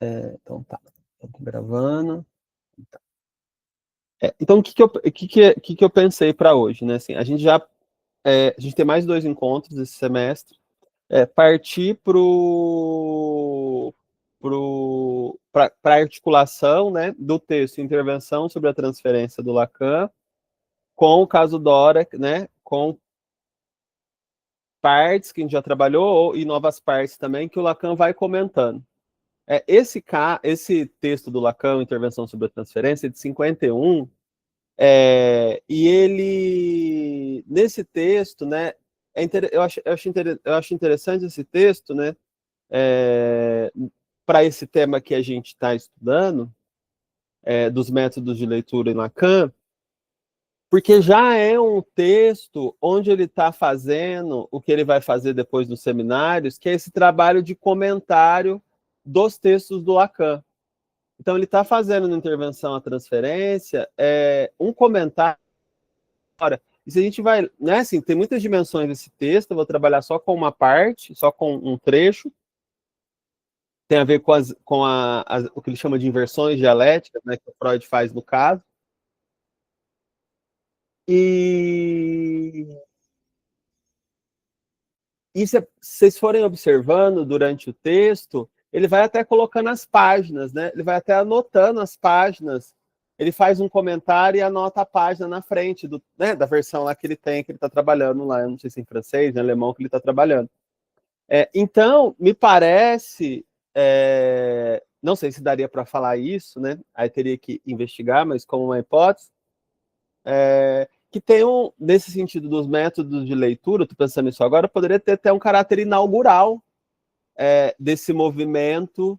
Então tá, estou gravando. Então, o que que eu pensei para hoje, né? Assim, a gente tem mais 2 encontros esse semestre. Partir para a articulação, né, do texto Intervenção sobre a Transferência do Lacan com o caso Dora, né, com partes que a gente já trabalhou e novas partes também que o Lacan vai comentando. Esse texto do Lacan, Intervenção sobre a Transferência, de 51, e ele, nesse texto, né, eu acho interessante esse texto, né, para esse tema que a gente está estudando, dos métodos de leitura em Lacan, porque já é um texto onde ele está fazendo o que ele vai fazer depois nos seminários, que é esse trabalho de comentário dos textos do Lacan. Então, ele está fazendo na intervenção à transferência um comentário. E se a gente vai, né, assim, tem muitas dimensões desse texto, eu vou trabalhar só com uma parte, só com um trecho, tem a ver com o que ele chama de inversões dialéticas, né, que o Freud faz no caso. E, se vocês forem observando durante o texto, ele vai até colocando as páginas, né? Ele vai até anotando as páginas. Ele faz um comentário e anota a página na frente né, da versão lá que ele tem, que ele está trabalhando lá, eu não sei se em francês, em alemão, que ele está trabalhando. Então, me parece, não sei se daria para falar isso, né? Aí teria que investigar, mas como uma hipótese, que tem nesse sentido dos métodos de leitura, estou pensando nisso agora, poderia ter até um caráter inaugural desse movimento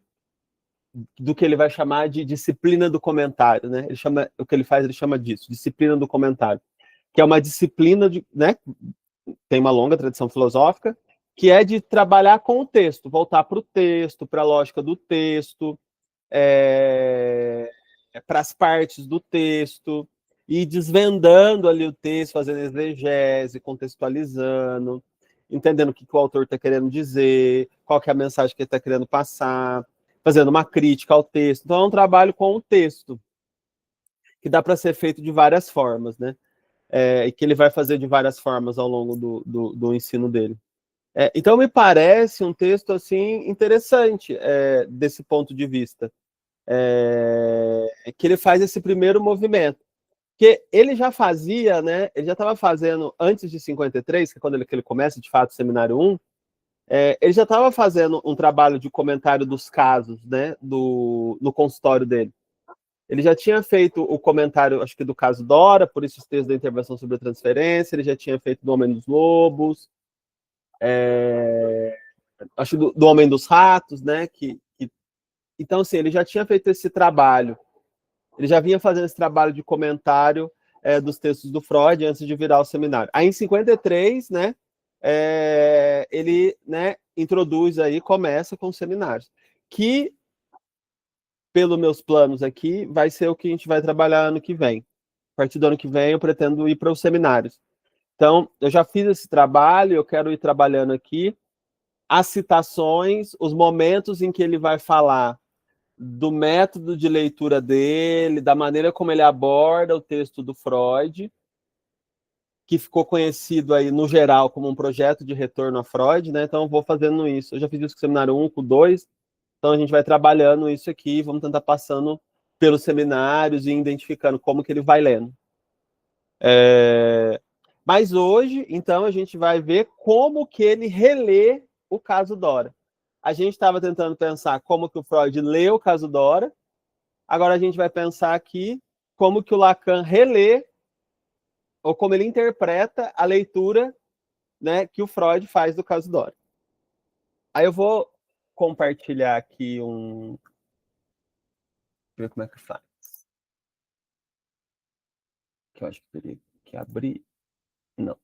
do que ele vai chamar de disciplina do comentário, né? O que ele faz, ele chama disso, disciplina do comentário, que é uma disciplina né, tem uma longa tradição filosófica, que é de trabalhar com o texto, voltar para o texto, para a lógica do texto, para as partes do texto, e desvendando ali o texto, fazendo exegese, contextualizando, entendendo o que o autor está querendo dizer, qual que é a mensagem que ele está querendo passar, fazendo uma crítica ao texto. Então, é um trabalho com o texto, que dá para ser feito de várias formas, né? E que ele vai fazer de várias formas ao longo do ensino dele. Então, me parece um texto assim interessante desse ponto de vista, que ele faz esse primeiro movimento. Que ele já fazia, né? Ele já estava fazendo, antes de 53, que é quando que ele começa, de fato, o Seminário 1, ele já estava fazendo um trabalho de comentário dos casos, né? No consultório dele. Ele já tinha feito o comentário, acho que do caso Dora, por isso os textos da intervenção sobre a transferência, ele já tinha feito do Homem dos Lobos, acho do Homem dos Ratos, né? Então, assim, ele já tinha feito esse trabalho, ele já vinha fazendo esse trabalho de comentário dos textos do Freud antes de virar o seminário. Aí, em 53, né, ele, né, introduz aí, começa com os seminários, que, pelos meus planos aqui, vai ser o que a gente vai trabalhar ano que vem. A partir do ano que vem, eu pretendo ir para os seminários. Então, eu já fiz esse trabalho, eu quero ir trabalhando aqui as citações, os momentos em que ele vai falar do método de leitura dele, da maneira como ele aborda o texto do Freud, que ficou conhecido aí no geral como um projeto de retorno a Freud, né? Então eu vou fazendo isso. Eu já fiz isso com o seminário 1, com o 2, então a gente vai trabalhando isso aqui, vamos tentar passando pelos seminários e identificando como que ele vai lendo. Mas hoje, então, a gente vai ver como que ele relê o caso Dora. A gente estava tentando pensar como que o Freud lê o caso Dora, agora a gente vai pensar aqui como que o Lacan relê, ou como ele interpreta a leitura, né, que o Freud faz do caso Dora. Aí eu vou compartilhar aqui Deixa eu ver como é que faz. Que eu acho que teria que abrir. Não.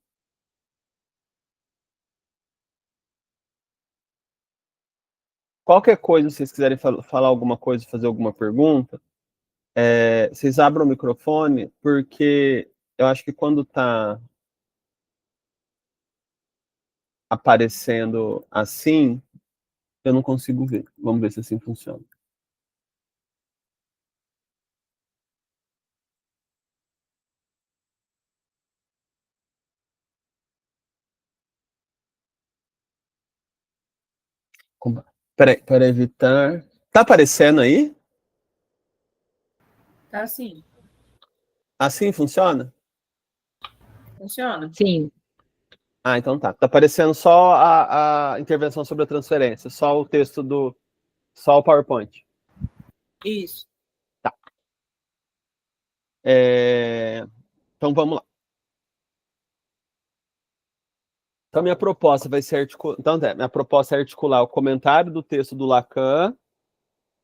Qualquer coisa, se vocês quiserem falar alguma coisa, fazer alguma pergunta, vocês abram o microfone, porque eu acho que quando está aparecendo assim, eu não consigo ver. Vamos ver se assim funciona. Para evitar... Tá aparecendo aí? Tá sim. Assim funciona? Funciona? Sim. Ah, então tá. Tá aparecendo só a intervenção sobre a transferência, só o texto do... Só o PowerPoint. Isso. Tá. Então vamos lá. Então minha proposta vai ser minha proposta é articular o comentário do texto do Lacan,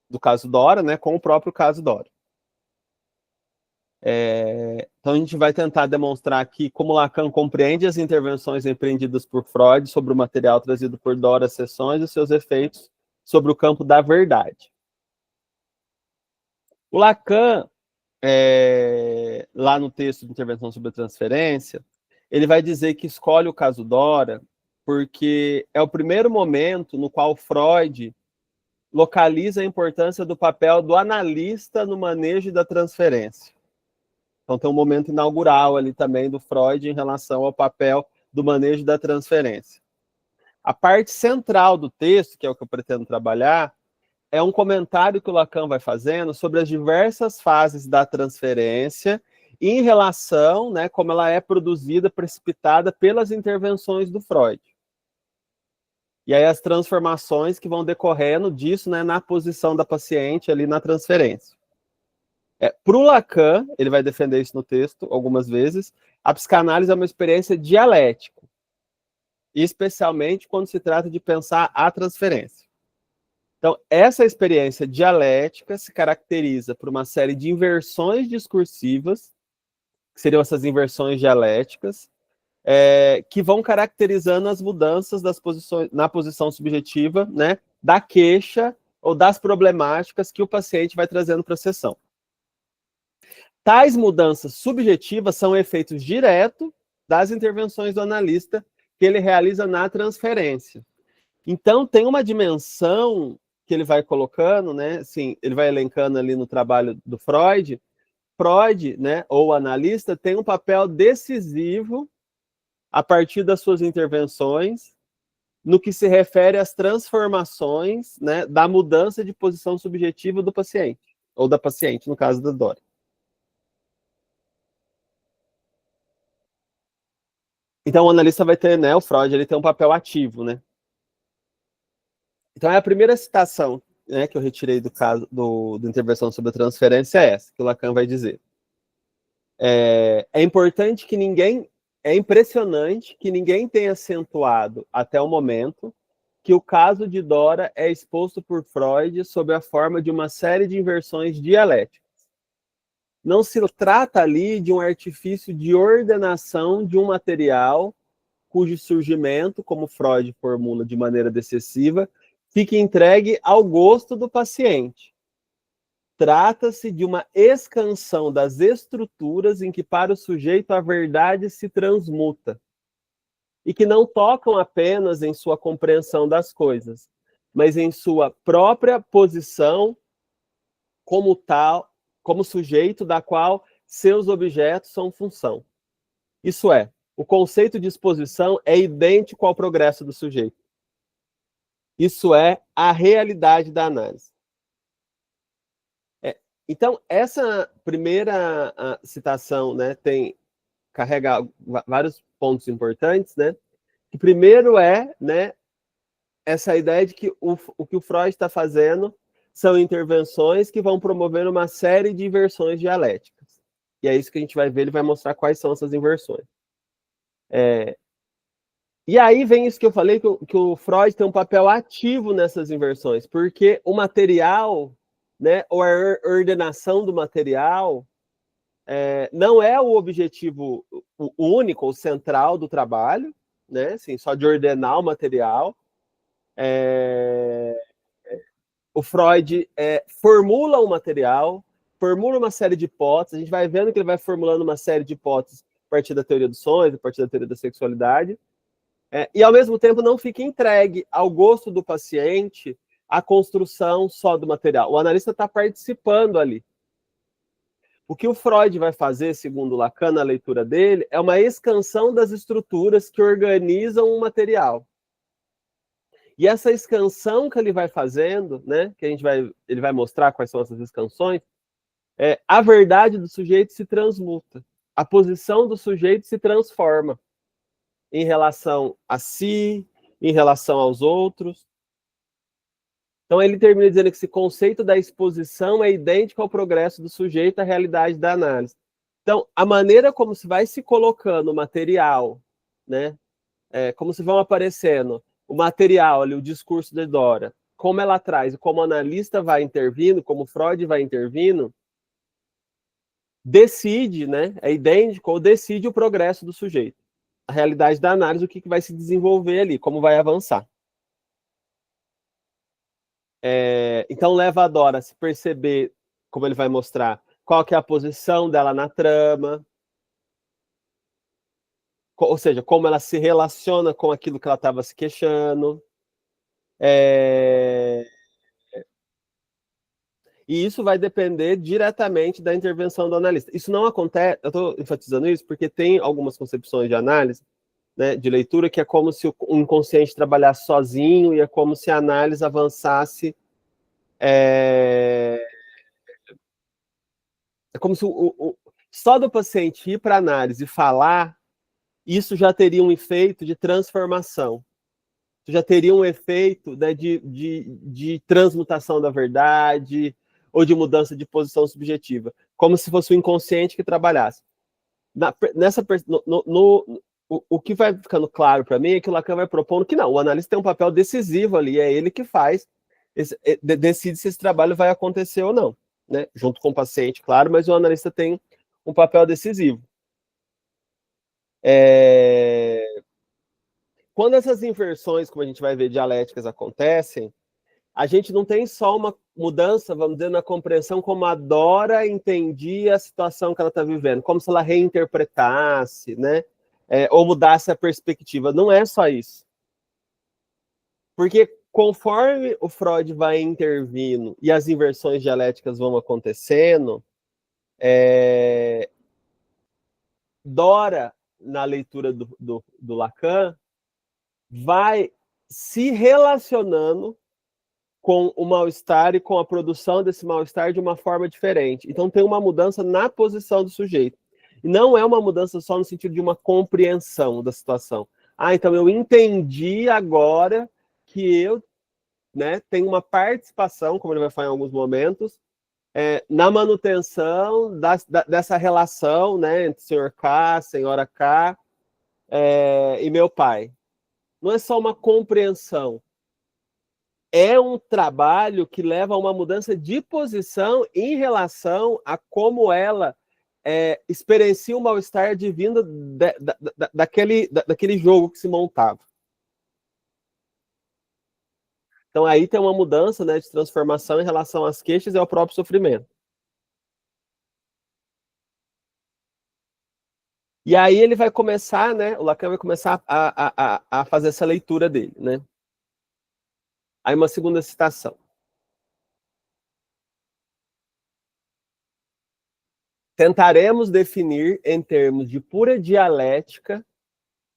do caso Dora, né, com o próprio caso Dora. Então a gente vai tentar demonstrar aqui como Lacan compreende as intervenções empreendidas por Freud sobre o material trazido por Dora às sessões e seus efeitos sobre o campo da verdade. O Lacan, lá no texto de intervenção sobre a transferência, ele vai dizer que escolhe o caso Dora porque é o primeiro momento no qual Freud localiza a importância do papel do analista no manejo da transferência. Então tem um momento inaugural ali também do Freud em relação ao papel do manejo da transferência. A parte central do texto, que é o que eu pretendo trabalhar, é um comentário que o Lacan vai fazendo sobre as diversas fases da transferência em relação, né, como ela é produzida, precipitada pelas intervenções do Freud. E aí as transformações que vão decorrendo disso, né, na posição da paciente ali na transferência. Para o Lacan, ele vai defender isso no texto algumas vezes, a psicanálise é uma experiência dialética, especialmente quando se trata de pensar a transferência. Então, essa experiência dialética se caracteriza por uma série de inversões discursivas, que seriam essas inversões dialéticas, que vão caracterizando as mudanças das posições, na posição subjetiva, né, da queixa ou das problemáticas que o paciente vai trazendo para a sessão. Tais mudanças subjetivas são efeitos diretos das intervenções do analista que ele realiza na transferência. Então, tem uma dimensão que ele vai colocando, né, assim, ele vai elencando ali no trabalho do Freud. Freud, né, ou analista, tem um papel decisivo a partir das suas intervenções no que se refere às transformações, né, da mudança de posição subjetiva do paciente, ou da paciente, no caso da Dora. Então, o analista vai ter, né, o Freud, ele tem um papel ativo, né? Então, a primeira citação, né, que eu retirei do caso do intervenção sobre a transferência é essa, que o Lacan vai dizer. É importante que ninguém, é impressionante que ninguém tenha acentuado até o momento que o caso de Dora é exposto por Freud sob a forma de uma série de inversões dialéticas. Não se trata ali de um artifício de ordenação de um material cujo surgimento, como Freud formula de maneira decisiva, fique entregue ao gosto do paciente. Trata-se de uma escansão das estruturas em que para o sujeito a verdade se transmuta e que não tocam apenas em sua compreensão das coisas, mas em sua própria posição como tal, como sujeito da qual seus objetos são função. Isso é, o conceito de exposição é idêntico ao progresso do sujeito. Isso é a realidade da análise. Então, essa primeira citação, né, carrega vários pontos importantes, né? Que primeiro né, essa ideia de que o que o Freud está fazendo são intervenções que vão promover uma série de inversões dialéticas. E é isso que a gente vai ver, ele vai mostrar quais são essas inversões. E aí vem isso que eu falei, que o Freud tem um papel ativo nessas inversões, porque o material, né, ou a ordenação do material, não é o objetivo o único, ou central do trabalho, né, assim, só de ordenar o material. O Freud formula o material, formula uma série de hipóteses, a gente vai vendo que ele vai formulando uma série de hipóteses a partir da teoria dos sonhos, a partir da teoria da sexualidade, e ao mesmo tempo não fica entregue ao gosto do paciente a construção só do material. O analista está participando ali. O que o Freud vai fazer, segundo Lacan, na leitura dele, é uma escansão das estruturas que organizam o material. E essa escansão que ele vai fazendo, né, que ele vai mostrar quais são essas escansões, a verdade do sujeito se transmuta, a posição do sujeito se transforma em relação a si, em relação aos outros. Então ele termina dizendo que esse conceito da exposição é idêntico ao progresso do sujeito à realidade da análise. Então, a maneira como se vai se colocando o material, né, como se vão aparecendo o material ali, o discurso de Dora, como ela traz, como o analista vai intervindo, como Freud vai intervindo, decide, né, é idêntico ou decide o progresso do sujeito. A realidade da análise, o que vai se desenvolver ali, como vai avançar. Então leva a Dora a se perceber, como ele vai mostrar, qual que é a posição dela na trama, ou seja, como ela se relaciona com aquilo que ela estava se queixando. E isso vai depender diretamente da intervenção do analista. Isso não acontece, eu estou enfatizando isso porque tem algumas concepções de análise, né, de leitura, que é como se o inconsciente trabalhasse sozinho e é como se a análise avançasse. É como se só do paciente ir para a análise e falar, isso já teria um efeito de transformação. Já teria um efeito, né, de transmutação da verdade ou de mudança de posição subjetiva, como se fosse o inconsciente que trabalhasse. O que vai ficando claro para mim é que o Lacan vai propondo que não, o analista tem um papel decisivo ali, é ele que faz, decide se esse trabalho vai acontecer ou não, né? Junto com o paciente, claro, mas o analista tem um papel decisivo. Quando essas inversões, como a gente vai ver, dialéticas acontecem, a gente não tem só uma mudança, vamos dizer, na compreensão como a Dora entendia a situação que ela está vivendo, como se ela reinterpretasse, né? Ou mudasse a perspectiva. Não é só isso. Porque conforme o Freud vai intervindo e as inversões dialéticas vão acontecendo, Dora, na leitura do Lacan, vai se relacionando com o mal-estar e com a produção desse mal-estar de uma forma diferente. Então tem uma mudança na posição do sujeito. E não é uma mudança só no sentido de uma compreensão da situação. Então eu entendi agora que eu, né, tenho uma participação, como ele vai falar em alguns momentos, na manutenção dessa relação, né, entre senhor K, senhora K e meu pai. Não é só uma compreensão, é um trabalho que leva a uma mudança de posição em relação a como ela experiencia o mal-estar advindo daquele jogo que se montava. Então aí tem uma mudança, né, de transformação em relação às queixas e ao próprio sofrimento. E aí ele vai começar, né, o Lacan vai começar a fazer essa leitura dele, né? Aí uma segunda citação. Tentaremos definir em termos de pura dialética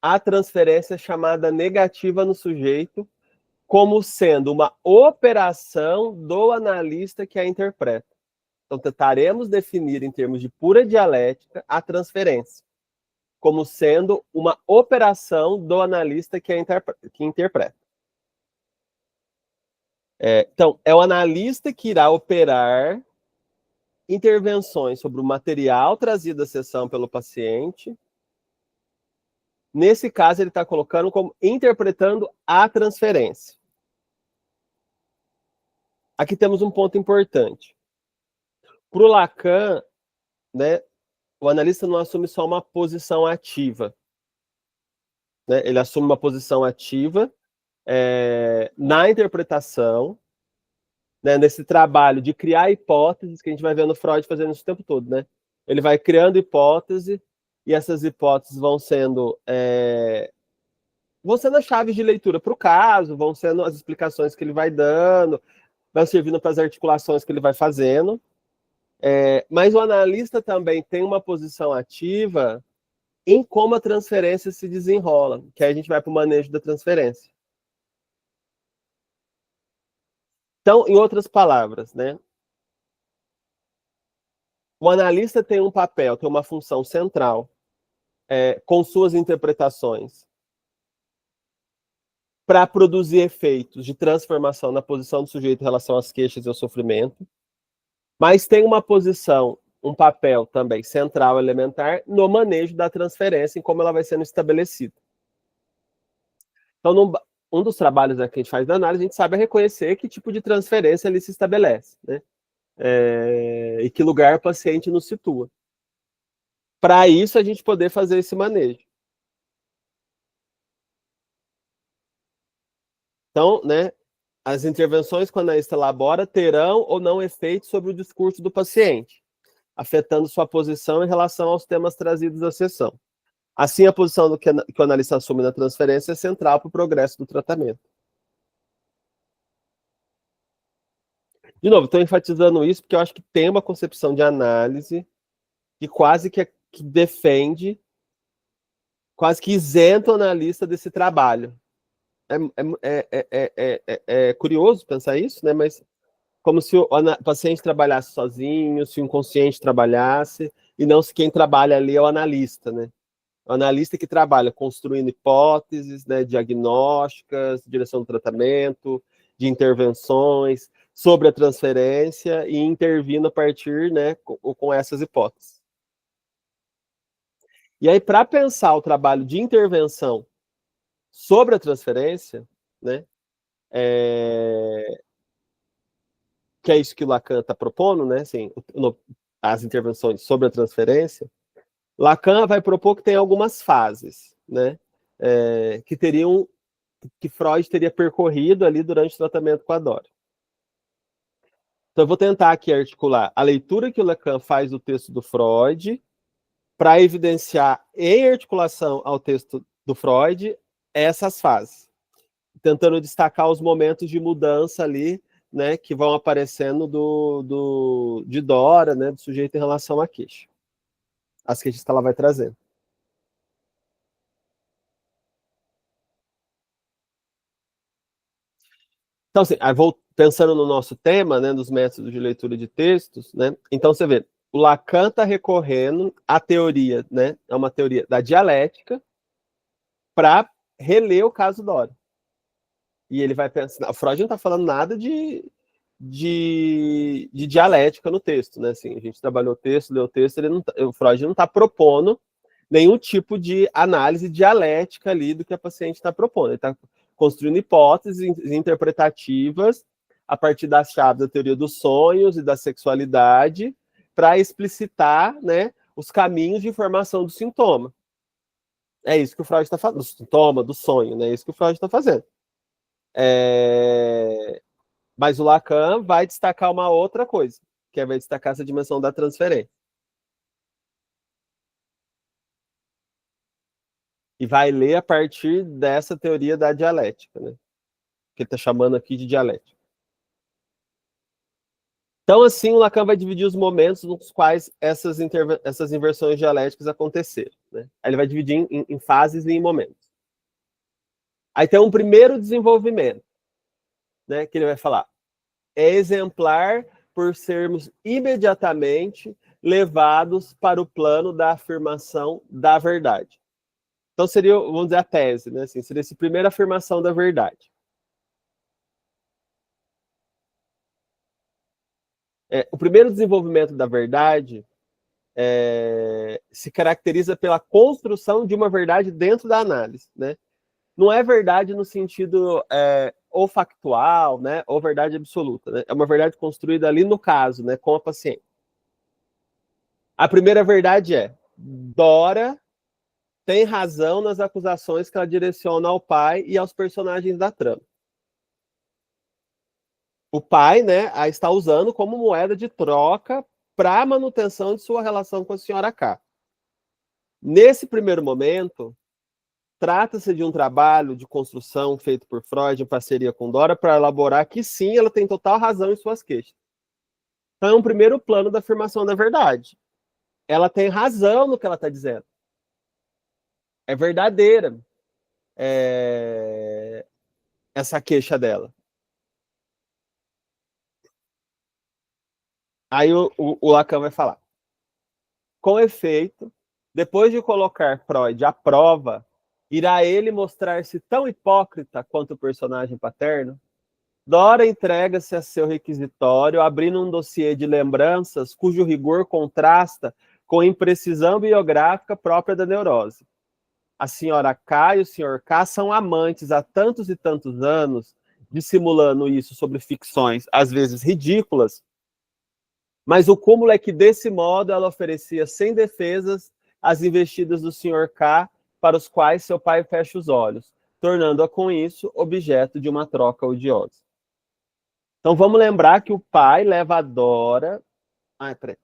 a transferência chamada negativa no sujeito como sendo uma operação do analista que a interpreta. Então, tentaremos definir em termos de pura dialética a transferência como sendo uma operação do analista que interpreta. Então, é o analista que irá operar intervenções sobre o material trazido à sessão pelo paciente. Nesse caso, ele está colocando como interpretando a transferência. Aqui temos um ponto importante. Para o Lacan, né, o analista não assume só uma posição ativa. Né? Ele assume uma posição ativa na interpretação, né, nesse trabalho de criar hipóteses, que a gente vai vendo Freud fazendo isso o tempo todo. Né? Ele vai criando hipótese, e essas hipóteses vão sendo as chaves de leitura para o caso, vão sendo as explicações que ele vai dando, vai servindo para as articulações que ele vai fazendo. Mas o analista também tem uma posição ativa em como a transferência se desenrola, que aí a gente vai para o manejo da transferência. Então, em outras palavras, né, o analista tem um papel, tem uma função central, com suas interpretações, para produzir efeitos de transformação na posição do sujeito em relação às queixas e ao sofrimento, mas tem uma posição, um papel também central, elementar, no manejo da transferência, em como ela vai sendo estabelecida. Então, um dos trabalhos que a gente faz da análise, a gente sabe reconhecer que tipo de transferência ali se estabelece, né? E que lugar o paciente nos situa. Para isso, a gente poder fazer esse manejo. Então, né, as intervenções que o analista elabora terão ou não efeito sobre o discurso do paciente, afetando sua posição em relação aos temas trazidos à sessão. Assim, a posição que o analista assume na transferência é central para o progresso do tratamento. De novo, estou enfatizando isso porque eu acho que tem uma concepção de análise que quase que defende, quase que isenta o analista desse trabalho. É curioso pensar isso, né? Mas como se o paciente trabalhasse sozinho, se o inconsciente trabalhasse, e não se quem trabalha ali é o analista, né? O analista que trabalha construindo hipóteses, né, diagnósticas, direção do tratamento, de intervenções sobre a transferência e intervindo a partir, né, com essas hipóteses. E aí, para pensar o trabalho de intervenção sobre a transferência, né, que é isso que o Lacan está propondo, né, assim, as intervenções sobre a transferência, Lacan vai propor que tem algumas fases, né, que Freud teria percorrido ali durante o tratamento com a Dora. Então, eu vou tentar aqui articular a leitura que o Lacan faz do texto do Freud para evidenciar, em articulação ao texto do Freud, essas fases, tentando destacar os momentos de mudança ali, né, que vão aparecendo de Dora, né, do sujeito em relação à queixa. As queixas que ela vai trazendo. Então, assim, aí vou pensando no nosso tema, né, dos métodos de leitura de textos, né, então você vê, o Lacan está recorrendo à teoria, né, é uma teoria da dialética, para reler o caso Dora. E ele vai pensar, o Freud não está falando nada de dialética no texto, né? Assim, a gente trabalhou o texto, leu o texto, o Freud não está propondo nenhum tipo de análise dialética ali do que a paciente está propondo. Ele está construindo hipóteses interpretativas a partir das chaves da teoria dos sonhos e da sexualidade para explicitar, né, os caminhos de informação do sintoma. É isso que o Freud está fazendo, do sintoma, do sonho, né? É isso que o Freud está fazendo. Mas o Lacan vai destacar uma outra coisa, que vai destacar essa dimensão da transferência. E vai ler a partir dessa teoria da dialética, né? Que ele está chamando aqui de dialética. Então, assim, o Lacan vai dividir os momentos nos quais essas inversões dialéticas aconteceram. Né? Aí ele vai dividir em fases e em momentos. Aí tem um primeiro desenvolvimento, né, que ele vai falar. É exemplar por sermos imediatamente levados para o plano da afirmação da verdade. Então seria, vamos dizer, a tese, né? Assim, seria essa primeira afirmação da verdade. O primeiro desenvolvimento da verdade se caracteriza pela construção de uma verdade dentro da análise, né? Não é verdade no sentido ou factual, né, ou verdade absoluta, né? É uma verdade construída ali no caso, né, com a paciente. A primeira verdade é: Dora tem razão nas acusações que ela direciona ao pai e aos personagens da trama. O pai, né, a está usando como moeda de troca para a manutenção de sua relação com a senhora K. Nesse primeiro momento, trata-se de um trabalho de construção feito por Freud em parceria com Dora para elaborar que sim, ela tem total razão em suas queixas. Então é um primeiro plano da afirmação da verdade. Ela tem razão no que ela está dizendo. É verdadeira essa queixa dela. Aí o Lacan vai falar. Com efeito, depois de colocar Freud à prova, irá ele mostrar-se tão hipócrita quanto o personagem paterno? Dora entrega-se a seu requisitório, abrindo um dossiê de lembranças cujo rigor contrasta com a imprecisão biográfica própria da neurose. A senhora K e o senhor K são amantes há tantos e tantos anos, dissimulando isso sobre ficções, às vezes ridículas, mas o cúmulo é que, desse modo, ela oferecia sem defesas as investidas do senhor K, para os quais seu pai fecha os olhos, tornando-a com isso objeto de uma troca odiosa. Então vamos lembrar que o pai leva a Dora, para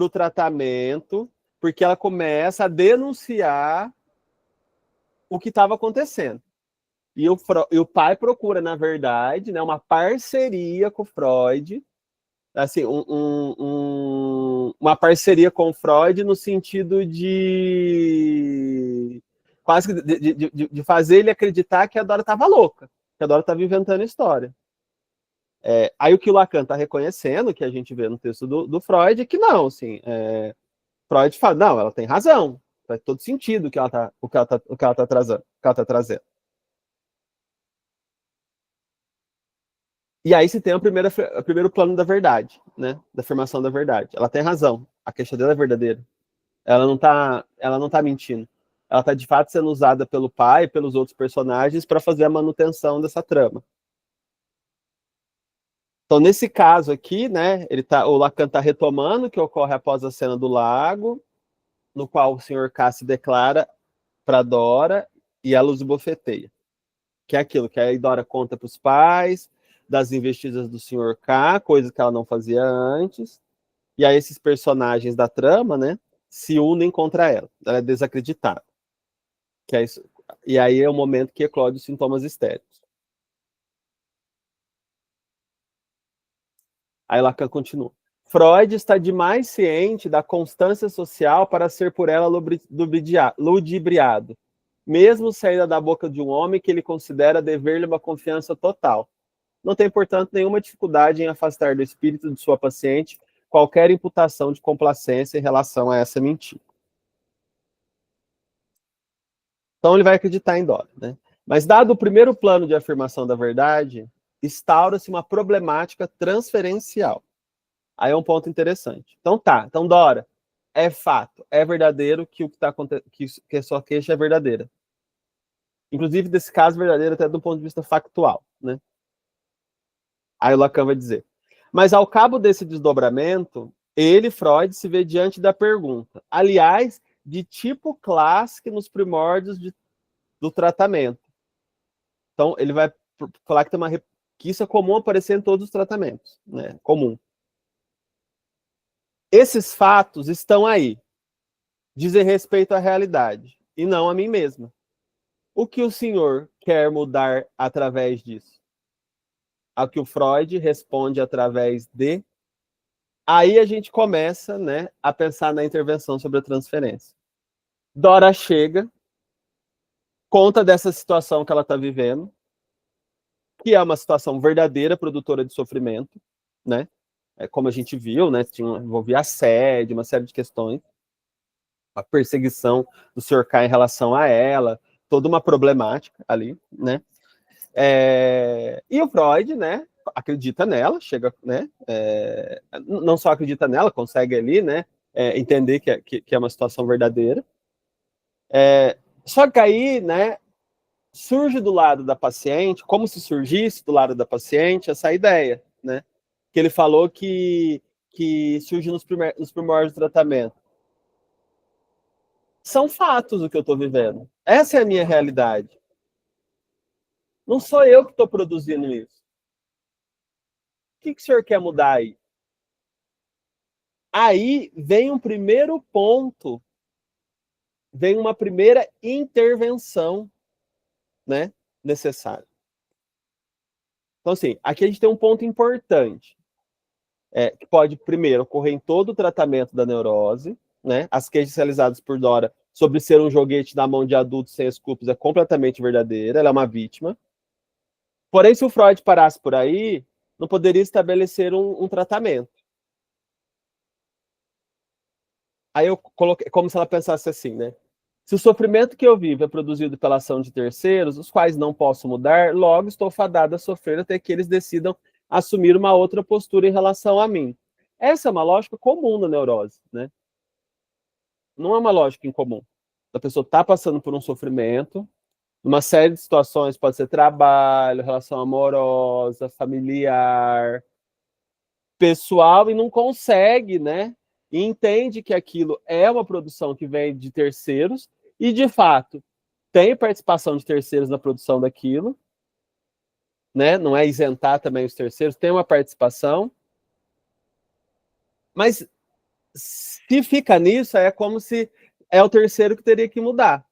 o tratamento, porque ela começa a denunciar o que estava acontecendo. E o pai procura, na verdade, né, uma parceria com o Freud, assim, uma parceria com o Freud no sentido de quase de fazer ele acreditar que a Dora estava louca, que a Dora estava inventando história. Aí o que o Lacan está reconhecendo, que a gente vê no texto do Freud, é que não, assim, Freud fala, não, ela tem razão, faz todo sentido o que ela está trazendo. E aí se tem o primeiro plano da verdade, né? Da afirmação da verdade. Ela tem razão. A queixa dela é verdadeira. Ela não tá mentindo. Ela está de fato sendo usada pelo pai e pelos outros personagens para fazer a manutenção dessa trama. Então, nesse caso aqui, né, o Lacan está retomando o que ocorre após a cena do lago, no qual o Sr. K se declara para Dora e ela os bofeteia. Que é aquilo que a Dora conta para os pais, das investidas do Sr. K, coisa que ela não fazia antes, e aí esses personagens da trama, né, se unem contra ela. Ela é desacreditada. Que é isso. E aí é o momento que eclode os sintomas histéricos. Aí Lacan continua. Freud está demais ciente da constância social para ser por ela ludibriado, mesmo saída da boca de um homem que ele considera dever-lhe uma confiança total. Não tem, portanto, nenhuma dificuldade em afastar do espírito de sua paciente qualquer imputação de complacência em relação a essa mentira. Então ele vai acreditar em Dora, né? Mas dado o primeiro plano de afirmação da verdade, instaura-se uma problemática transferencial. Aí é um ponto interessante. Então então Dora, é fato, é verdadeiro que o que está acontecendo, que a sua queixa é verdadeira. Inclusive, desse caso, verdadeiro até do ponto de vista factual, né? Aí o Lacan vai dizer. Mas ao cabo desse desdobramento, ele, Freud, se vê diante da pergunta, aliás, de tipo clássico nos primórdios do tratamento. Então, ele vai falar que isso é comum aparecer em todos os tratamentos, né? Comum. Esses fatos estão aí, dizem respeito à realidade, e não a mim mesma. O que o senhor quer mudar através disso? Ao que o Freud responde através de... Aí a gente começa, né, a pensar na intervenção sobre a transferência. Dora chega, conta dessa situação que ela está vivendo, que é uma situação verdadeira, produtora de sofrimento, né? Como a gente viu, né? Envolvia assédio, uma série de questões, a perseguição do Sr. K em relação a ela, toda uma problemática ali, né? E o Freud, né, acredita nela, chega, né, não só acredita nela, consegue ali, né, entender que é uma situação verdadeira. Só que aí, né, surge do lado da paciente, como se surgisse do lado da paciente essa ideia, né, que ele falou que surge nos primórdios do tratamento. São fatos o que eu estou vivendo. Essa é a minha realidade. Não sou eu que estou produzindo isso. O que o senhor quer mudar aí? Aí vem um primeiro ponto, vem uma primeira intervenção, né, necessária. Então, assim, aqui a gente tem um ponto importante, que pode, primeiro, ocorrer em todo o tratamento da neurose, né? As queixas realizadas por Dora sobre ser um joguete na mão de adultos sem escrúpulos é completamente verdadeira, ela é uma vítima. Porém, se o Freud parasse por aí, não poderia estabelecer um tratamento. Aí eu coloquei, como se ela pensasse assim, né? Se o sofrimento que eu vivo é produzido pela ação de terceiros, os quais não posso mudar, logo estou fadada a sofrer até que eles decidam assumir uma outra postura em relação a mim. Essa é uma lógica comum na neurose, né? Não é uma lógica incomum. A pessoa está passando por um sofrimento, uma série de situações, pode ser trabalho, relação amorosa, familiar, pessoal, e não consegue, né? E entende que aquilo é uma produção que vem de terceiros, e de fato tem participação de terceiros na produção daquilo, né? Não é isentar também os terceiros, tem uma participação, mas se fica nisso, é como se é o terceiro que teria que mudar.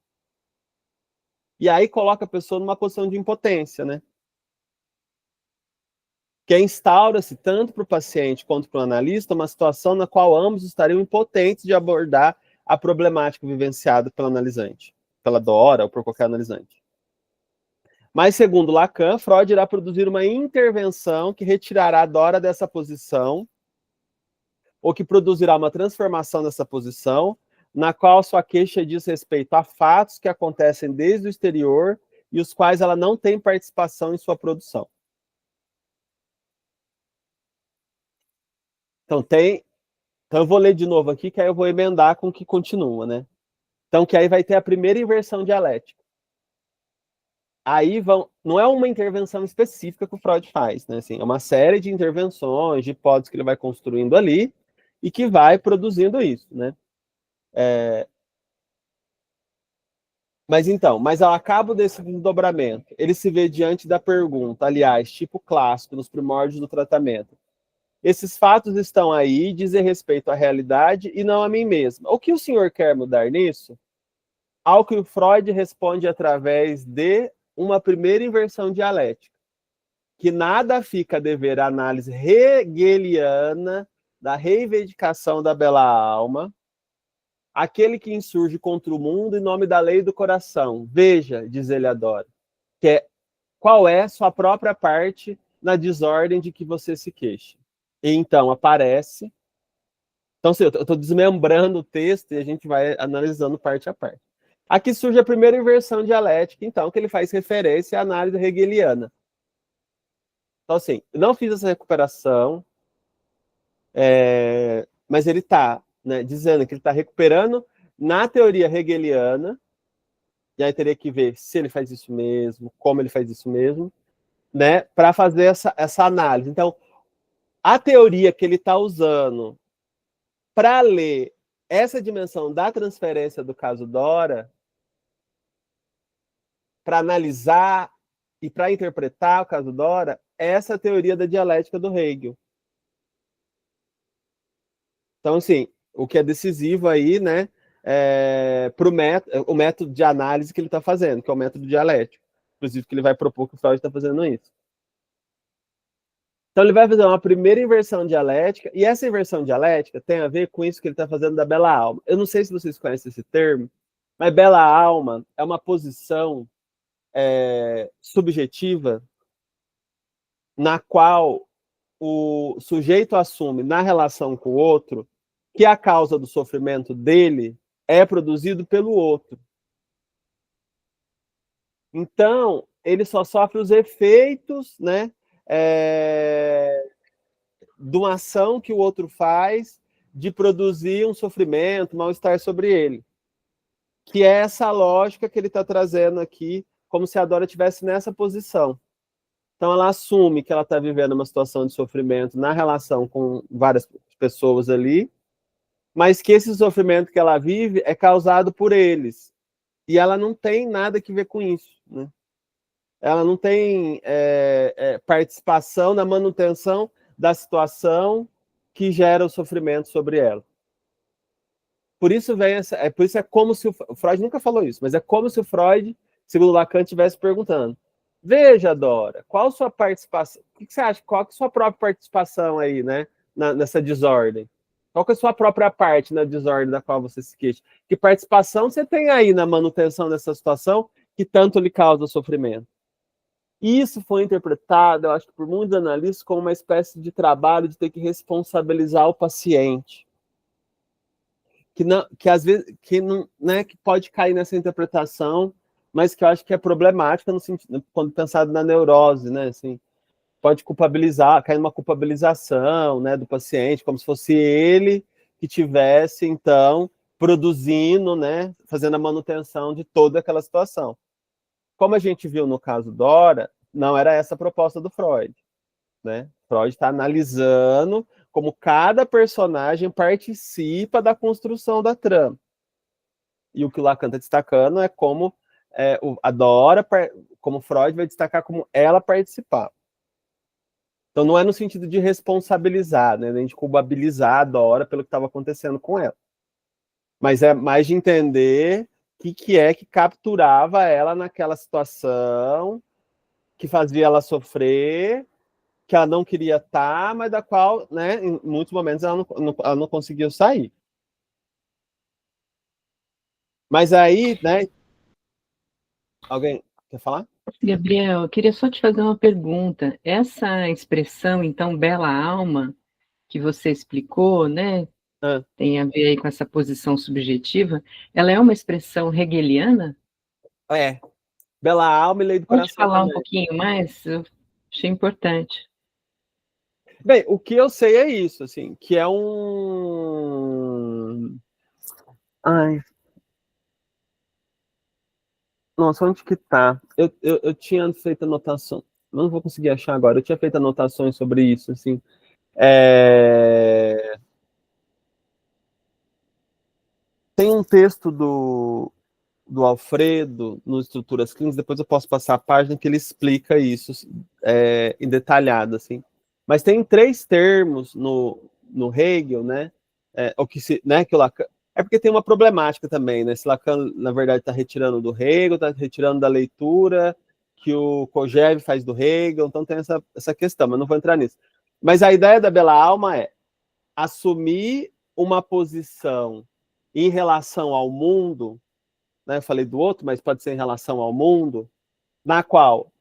E aí coloca a pessoa numa posição de impotência, né? Que instaura-se tanto para o paciente quanto para o analista uma situação na qual ambos estariam impotentes de abordar a problemática vivenciada pelo analisante, pela Dora ou por qualquer analisante. Mas, segundo Lacan, Freud irá produzir uma intervenção que retirará a Dora dessa posição, ou que produzirá uma transformação dessa posição, na qual sua queixa diz respeito a fatos que acontecem desde o exterior e os quais ela não tem participação em sua produção. Então, eu vou ler de novo aqui, que aí eu vou emendar com o que continua, né? Então, que aí vai ter a primeira inversão dialética. Aí não é uma intervenção específica que o Freud faz, né? Assim, é uma série de intervenções, de hipóteses que ele vai construindo ali e que vai produzindo isso, né? Mas ao cabo desse desdobramento, ele se vê diante da pergunta, aliás, tipo clássico, nos primórdios do tratamento. Esses fatos estão aí, dizem respeito à realidade e não a mim mesma. O que o senhor quer mudar nisso? Ao que o Freud responde através de uma primeira inversão dialética, que nada fica a dever à análise hegeliana da reivindicação da bela alma, aquele que insurge contra o mundo em nome da lei do coração. Veja, diz ele a Dora, qual é sua própria parte na desordem de que você se queixa. E então aparece. Então, assim, eu estou desmembrando o texto e a gente vai analisando parte a parte. Aqui surge a primeira inversão dialética, então, que ele faz referência à análise hegeliana. Então, assim, não fiz essa recuperação, mas ele está, né, dizendo que ele está recuperando na teoria hegeliana, e aí teria que ver se ele faz isso mesmo, como ele faz isso mesmo, né, para fazer essa análise. Então, a teoria que ele está usando para ler essa dimensão da transferência do caso Dora, para analisar e para interpretar o caso Dora, é essa teoria da dialética do Hegel. Então, assim, o que é decisivo aí, né, para o método de análise que ele está fazendo, que é o método dialético. Inclusive, que ele vai propor que o Freud está fazendo isso. Então, ele vai fazer uma primeira inversão dialética, e essa inversão dialética tem a ver com isso que ele está fazendo da bela alma. Eu não sei se vocês conhecem esse termo, mas bela alma é uma posição subjetiva na qual o sujeito assume na relação com o outro que a causa do sofrimento dele é produzido pelo outro. Então, ele só sofre os efeitos, né, de uma ação que o outro faz de produzir um sofrimento, um mal-estar sobre ele. Que é essa lógica que ele está trazendo aqui, como se a Dora estivesse nessa posição. Então, ela assume que ela está vivendo uma situação de sofrimento na relação com várias pessoas ali, mas que esse sofrimento que ela vive é causado por eles. E ela não tem nada que ver com isso, né? Ela não tem participação na manutenção da situação que gera o sofrimento sobre ela. Por isso por isso é como se o Freud nunca falou isso, mas é como se o Freud, segundo Lacan, estivesse perguntando: veja, Dora, qual a sua participação? O que você acha? Qual é a sua própria participação aí, né, nessa desordem? Qual é a sua própria parte na desordem da qual você se queixa? Que participação você tem aí na manutenção dessa situação que tanto lhe causa sofrimento? Isso foi interpretado, eu acho que por muitos analistas, como uma espécie de trabalho de ter que responsabilizar o paciente. Que às vezes que não, né, que pode cair nessa interpretação, mas que eu acho que é problemática no sentido, quando pensado na neurose, né, assim, pode culpabilizar, cair numa culpabilização, né, do paciente, como se fosse ele que tivesse então produzindo, né, fazendo a manutenção de toda aquela situação. Como a gente viu no caso Dora, não era essa a proposta do Freud, né? Freud está analisando como cada personagem participa da construção da trama. E o que o Lacan está destacando é como a Dora, como Freud vai destacar como ela participava. Então não é no sentido de responsabilizar, né, nem de culpabilizar a Dora pelo que estava acontecendo com ela. Mas é mais de entender o que é que capturava ela naquela situação, que fazia ela sofrer, que ela não queria estar, mas da qual, né, em muitos momentos ela não conseguiu sair. Mas aí, né, alguém quer falar? Gabriel, eu queria só te fazer uma pergunta. Essa expressão, então, bela alma, que você explicou, né, tem a ver aí com essa posição subjetiva, ela é uma expressão hegeliana? É. Bela alma e lei do Pode coração falar um também. pouquinho mais? Eu achei importante. Bem, o que eu sei é isso, assim, que é um... Ai. Nossa, onde que tá? Eu tinha feito anotação, não vou conseguir achar agora, eu tinha feito anotações sobre isso, assim. Tem um texto do Alfredo, no Estruturas Clínicas, depois eu posso passar a página que ele explica isso em detalhado, assim. Mas tem 3 termos no Hegel, né? O que né, que o Lacan... É porque tem uma problemática também, né? Se Lacan, na verdade, está retirando do Hegel, está retirando da leitura que o Kojève faz do Hegel, então tem essa questão, mas não vou entrar nisso. Mas a ideia da Bela Alma é assumir uma posição em relação ao mundo, né? Eu falei do outro, mas pode ser em relação ao mundo, na qual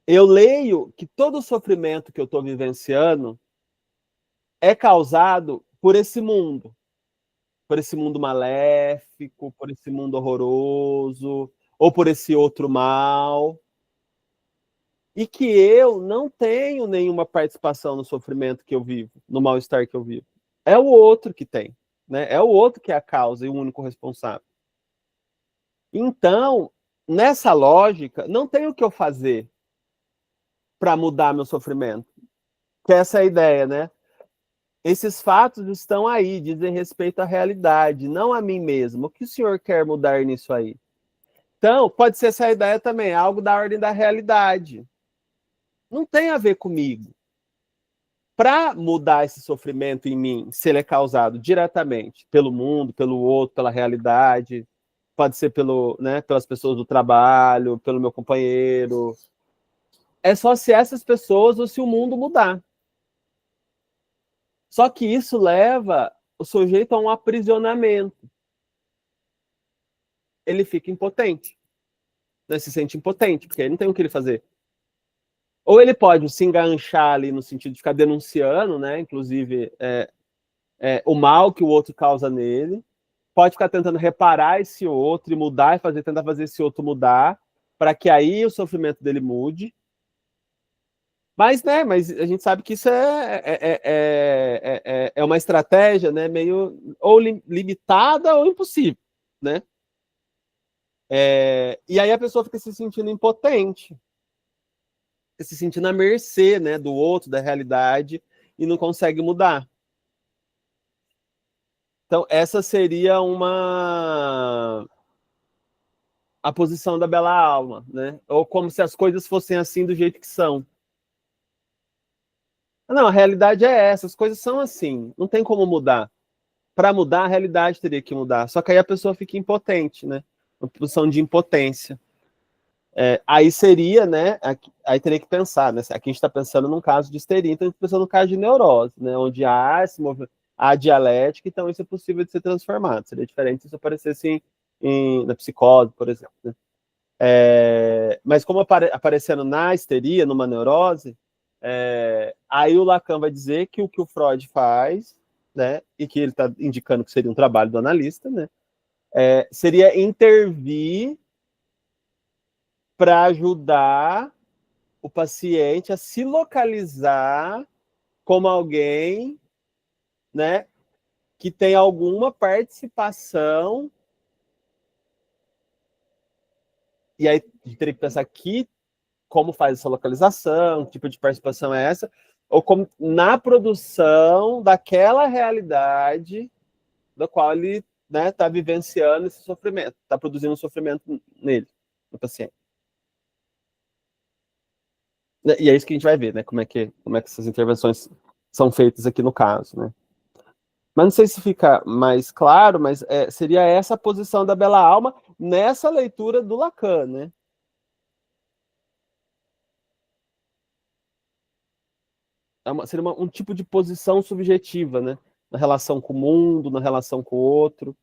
eu leio que todo o sofrimento que eu estou vivenciando é causado por esse mundo maléfico, por esse mundo horroroso, ou por esse outro mal, e que eu não tenho nenhuma participação no sofrimento que eu vivo, no mal-estar que eu vivo. É o outro que tem, né? É o outro que é a causa e o único responsável. Então, nessa lógica, não tem o que eu fazer para mudar meu sofrimento. Que essa é a ideia, né? Esses fatos estão aí, dizem respeito à realidade, não a mim mesmo. O que o senhor quer mudar nisso aí? Então, pode ser essa ideia também, algo da ordem da realidade. Não tem a ver comigo. Para mudar esse sofrimento em mim, se ele é causado diretamente pelo mundo, pelo outro, pela realidade, pode ser pelas pessoas do trabalho, pelo meu companheiro. É só se essas pessoas ou se o mundo mudar. Só que isso leva o sujeito a um aprisionamento. Ele fica impotente. Né? Se sente impotente, porque ele não tem o que ele fazer. Ou ele pode se enganchar ali no sentido de ficar denunciando, né? Inclusive, o mal que o outro causa nele. Pode ficar tentando reparar esse outro e mudar, tentar fazer esse outro mudar, para que aí o sofrimento dele mude. Mas, né, mas a gente sabe que isso é uma estratégia, né, meio ou limitada ou impossível, né? E aí a pessoa fica se sentindo impotente, fica se sentindo à mercê, né, do outro, da realidade, e não consegue mudar. Então, essa seria a posição da Bela Alma, né? Ou como se as coisas fossem assim do jeito que são. Não, a realidade é essa, as coisas são assim, não tem como mudar. Para mudar, a realidade teria que mudar. Só que aí a pessoa fica impotente, né? Uma posição de impotência. Aí seria, né? Aí teria que pensar, né? Aqui a gente está pensando num caso de histeria, então a gente está pensando num caso de neurose, né? Onde há a dialética, então isso é possível de ser transformado. Seria diferente se isso aparecesse na psicose, por exemplo. Né? Mas como aparecendo na histeria, numa neurose, aí o Lacan vai dizer que o Freud faz, né, e que ele está indicando que seria um trabalho do analista, né, seria intervir para ajudar o paciente a se localizar como alguém, né, que tem alguma participação. E aí a gente teria que pensar aqui como faz essa localização, que tipo de participação é essa, ou como na produção daquela realidade da qual ele, né, está vivenciando esse sofrimento, está produzindo um sofrimento nele, no paciente. E é isso que a gente vai ver, né, como é que essas intervenções são feitas aqui no caso, né. Mas não sei se fica mais claro, mas seria essa a posição da bela alma nessa leitura do Lacan, né. Seria um tipo de posição subjetiva, né? Na relação com o mundo, na relação com o outro.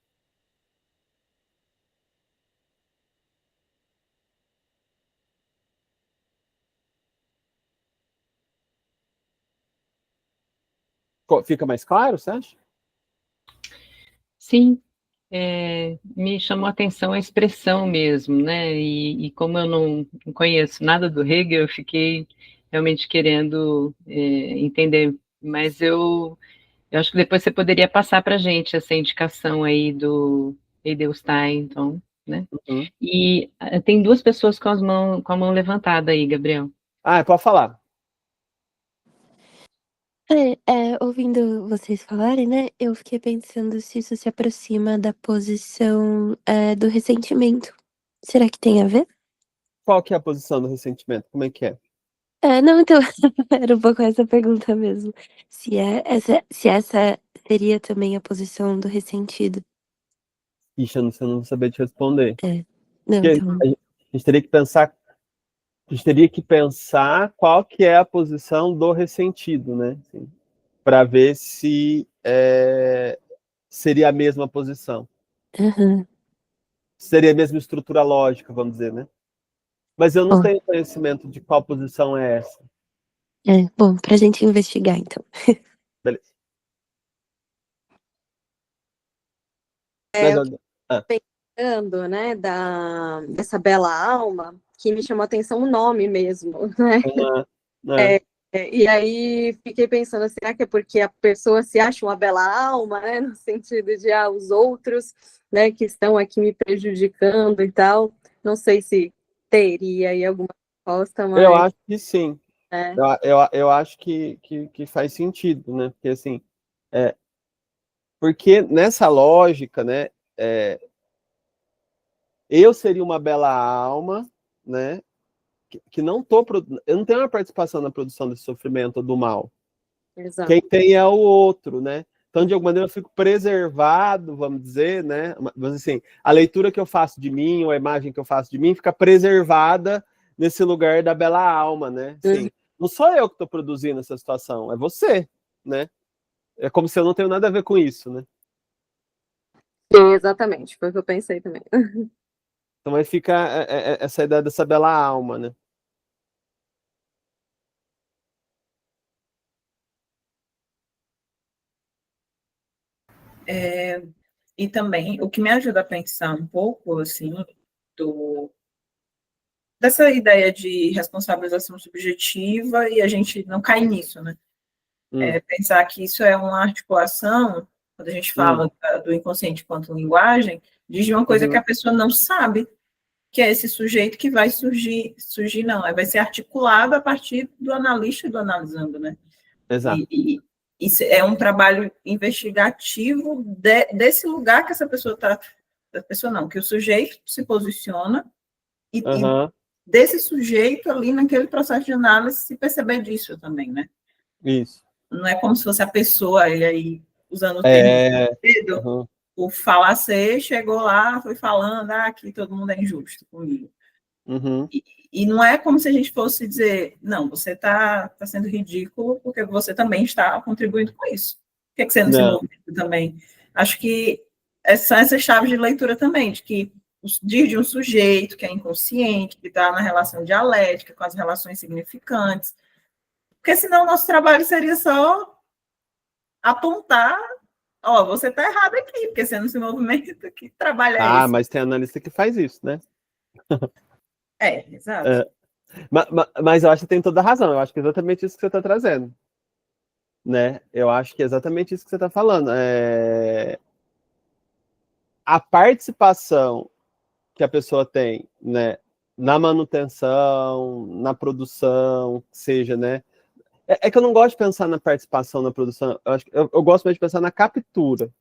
Fica mais claro, você acha? Sim, me chamou a atenção a expressão mesmo, né? E como eu não conheço nada do Hegel, eu fiquei realmente querendo entender. Mas eu acho que depois você poderia passar para a gente essa indicação aí do Edelstein, então, né? Uhum. E tem duas pessoas com a mão levantada aí, Gabriel. Pode falar. Ouvindo vocês falarem, né, eu fiquei pensando se isso se aproxima da posição do ressentimento. Será que tem a ver? Qual que é a posição do ressentimento? Como é que é? Não, então, era um pouco essa pergunta mesmo. Se essa seria também a posição do ressentido. Ixi, eu não vou saber te responder. Não, Porque então... a gente teria que pensar qual que é a posição do ressentido, né? Assim, para ver se seria a mesma posição. Uhum. Seria a mesma estrutura lógica, vamos dizer, né? Mas eu não tenho conhecimento de qual posição é essa. Bom, pra gente investigar, então. Beleza. Pensando, né, dessa bela alma, que me chamou a atenção o nome mesmo, né? E aí fiquei pensando, será que é porque a pessoa se acha uma bela alma, né, no sentido de os outros, né, que estão aqui me prejudicando e tal? Não sei se teria aí alguma resposta, mas... Eu acho que sim. Eu acho que faz sentido, né? Porque assim, porque nessa lógica, né, eu seria uma bela alma, né, que eu não tenho uma participação na produção desse sofrimento ou do mal. Exato. Quem tem é o outro, né? Então, de alguma maneira, eu fico preservado, vamos dizer, né? Mas assim, a leitura que eu faço de mim, ou a imagem que eu faço de mim, fica preservada nesse lugar da bela alma, né? Assim, não sou eu que estou produzindo essa situação, é você, né? É como se eu não tenho nada a ver com isso, né? Sim, exatamente, foi o que eu pensei também. Então aí fica essa ideia dessa bela alma, né? E também, o que me ajuda a pensar um pouco, assim, dessa ideia de responsabilização subjetiva e a gente não cair nisso, né? Pensar que isso é uma articulação, quando a gente fala do inconsciente quanto linguagem, diz de uma coisa que a pessoa não sabe, que é esse sujeito que vai surgir não, vai ser articulado a partir do analista e do analisando, né? Exato. E isso é um trabalho investigativo desse lugar que essa pessoa está, que o sujeito se posiciona e desse sujeito ali naquele processo de análise se perceber disso também, né? Isso. Não é como se fosse a pessoa, e aí, usando o termo dedo, o falacer chegou lá, foi falando, aqui todo mundo é injusto comigo. E não é como se a gente fosse dizer, não, você está sendo ridículo porque você também está contribuindo com isso. Por que você não se movimenta também? Acho que são essas chaves de leitura também, de que diz de um sujeito que é inconsciente, que está na relação dialética, com as relações significantes. Porque senão o nosso trabalho seria só apontar, ó, você está errado aqui, porque você não se movimenta, que trabalho é esse? Mas tem analista que faz isso, né? Exato. Mas eu acho que tem toda a razão, eu acho que é exatamente isso que você está trazendo. Né? Eu acho que é exatamente isso que você está falando. A participação que a pessoa tem, né, na manutenção, na produção, seja, né? É que eu não gosto de pensar na participação na produção, eu gosto mais de pensar na captura.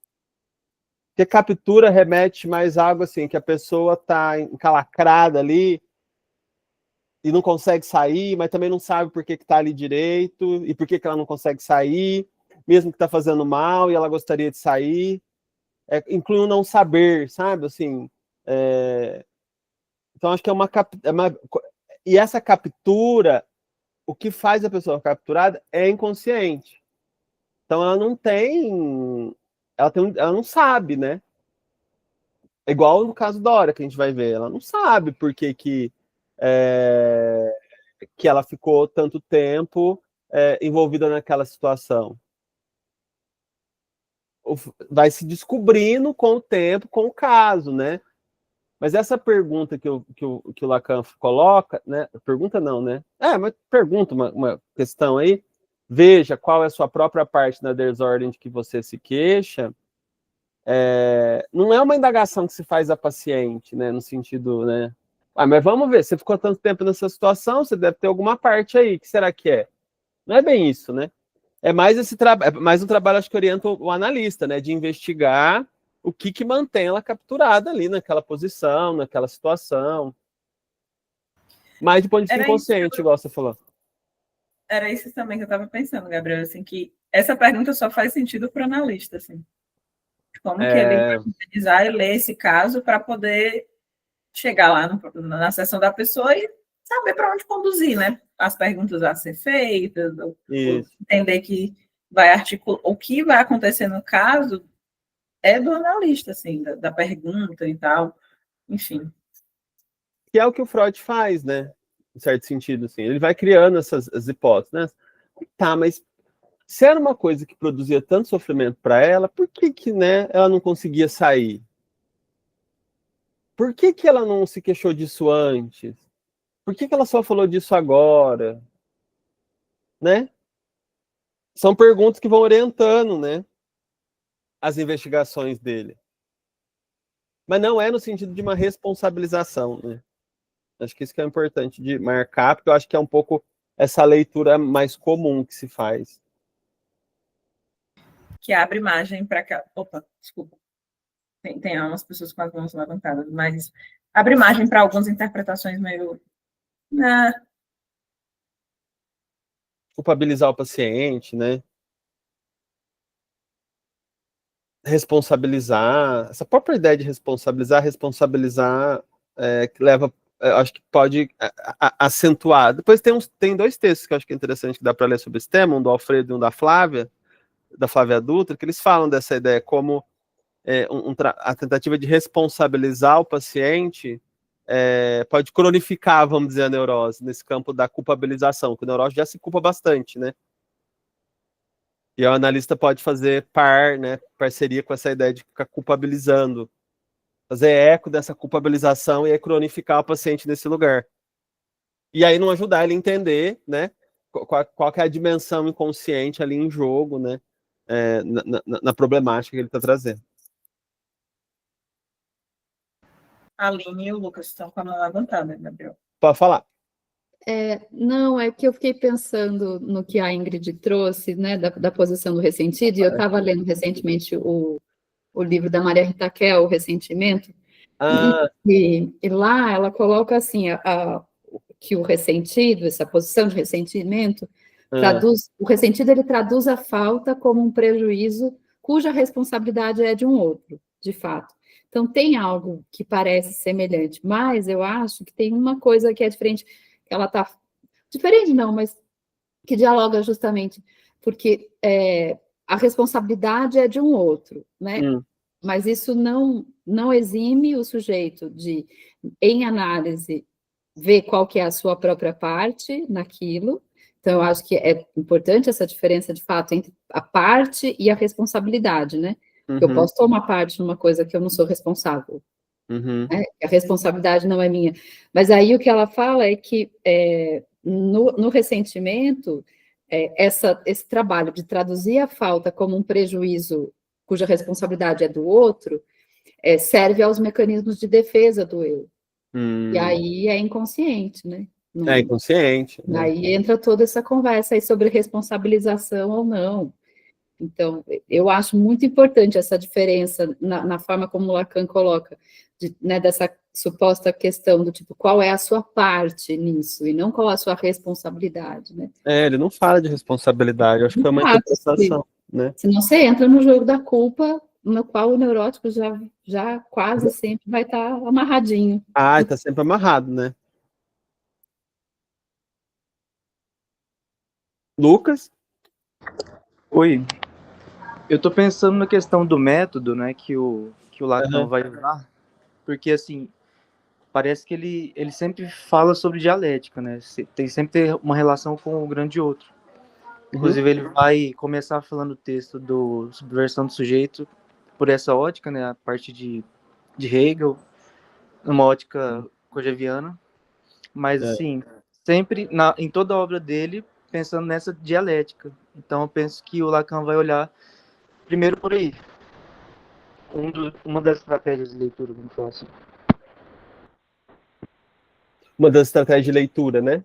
Porque captura remete mais algo assim, que a pessoa está encalacrada ali e não consegue sair, mas também não sabe por que está ali direito e por que ela não consegue sair, mesmo que está fazendo mal e ela gostaria de sair. Inclui o não saber, sabe? Assim, então, acho que é uma... E essa captura, o que faz a pessoa capturada é inconsciente. Então, ela não tem... Ela não sabe, né? É igual no caso da Dora, que a gente vai ver. Ela não sabe por que ela ficou tanto tempo envolvida naquela situação. Vai se descobrindo com o tempo, com o caso, né? Mas essa pergunta que o Lacan coloca, né? Pergunta não, né? Mas pergunta uma questão aí. Veja qual é a sua própria parte na desordem de que você se queixa. Não é uma indagação que se faz a paciente, né? No sentido, né? Mas vamos ver, você ficou tanto tempo nessa situação, você deve ter alguma parte aí. O que será que é? Não é bem isso, né? É mais um trabalho, acho que orienta o analista, né? De investigar o que mantém ela capturada ali naquela posição, naquela situação. Mais de ponto de vista inconsciente, igual você falou. Era isso também que eu estava pensando, Gabriel, assim, que essa pergunta só faz sentido para o analista, assim. Como que ele vai analisar e ler esse caso para poder chegar lá na sessão da pessoa e saber para onde conduzir, né? As perguntas a ser feitas, ou entender que vai articular o que vai acontecer no caso é do analista, assim, da pergunta e tal, enfim. Que é o que o Freud faz, né? Em certo sentido, assim. Ele vai criando as hipóteses, né? Tá, mas se era uma coisa que produzia tanto sofrimento para ela, por que né, ela não conseguia sair? Por que ela não se queixou disso antes? Por que ela só falou disso agora? Né? São perguntas que vão orientando, né, as investigações dele. Mas não é no sentido de uma responsabilização, né? Acho que isso que é importante de marcar, porque eu acho que é um pouco essa leitura mais comum que se faz. Que abre margem para cá. Opa, desculpa. Tem algumas pessoas com as mãos levantadas, mas abre margem para algumas interpretações meio... Culpabilizar o paciente, né? Responsabilizar. Essa própria ideia de responsabilizar, que leva... acho que pode acentuar. Depois tem dois textos que eu acho que é interessante que dá para ler sobre esse tema, um do Alfredo e um da Flávia Dutra, que eles falam dessa ideia como a tentativa de responsabilizar o paciente pode cronificar, vamos dizer, a neurose, nesse campo da culpabilização, que o neurose já se culpa bastante, né? E o analista pode fazer parceria com essa ideia de ficar culpabilizando, fazer eco dessa culpabilização e cronificar o paciente nesse lugar. E aí não ajudar ele a entender, né, qual que é a dimensão inconsciente ali em jogo, né, na problemática que ele está trazendo. A Aline e o Lucas estão com a mão levantada, Gabriel. Pode falar. Não, é que eu fiquei pensando no que a Ingrid trouxe, né, da posição do ressentido, e eu estava lendo recentemente o livro da Maria Rita Kell, O Ressentimento, e lá ela coloca assim, que o ressentido, essa posição de ressentimento, o ressentido ele traduz a falta como um prejuízo cuja responsabilidade é de um outro, de fato. Então, tem algo que parece semelhante, mas eu acho que tem uma coisa que é diferente, ela está diferente não, mas que dialoga justamente, porque a responsabilidade é de um outro, né? mas isso não exime o sujeito de, em análise, ver qual que é a sua própria parte naquilo. Então, eu acho que é importante essa diferença, de fato, entre a parte e a responsabilidade, né? Eu posso tomar parte numa coisa que eu não sou responsável. Né? A responsabilidade não é minha. Mas aí o que ela fala é que no ressentimento, esse trabalho de traduzir a falta como um prejuízo cuja responsabilidade é do outro, serve aos mecanismos de defesa do eu. E aí é inconsciente, né? É inconsciente. Né? Aí entra toda essa conversa aí sobre responsabilização ou não. Então, eu acho muito importante essa diferença na forma como o Lacan coloca, né, dessa suposta questão do tipo, qual é a sua parte nisso, e não qual é a sua responsabilidade, né? Ele não fala de responsabilidade, acho que foi uma interpretação, né? Senão você entra no jogo da culpa, no qual o neurótico já quase sempre vai estar amarradinho. Está sempre amarrado, né? Lucas? Oi. Eu estou pensando na questão do método, né, que o Lacan vai usar, porque, assim, parece que ele sempre fala sobre dialética, né, sempre ter uma relação com o grande outro. Inclusive, ele vai começar falando o texto do Subversão do Sujeito por essa ótica, né, a partir de Hegel, uma ótica cogeviana, mas, assim, sempre, em toda a obra dele, pensando nessa dialética. Então, eu penso que o Lacan vai olhar primeiro por aí. Uma das estratégias de leitura, vamos falar assim. Uma das estratégias de leitura, né?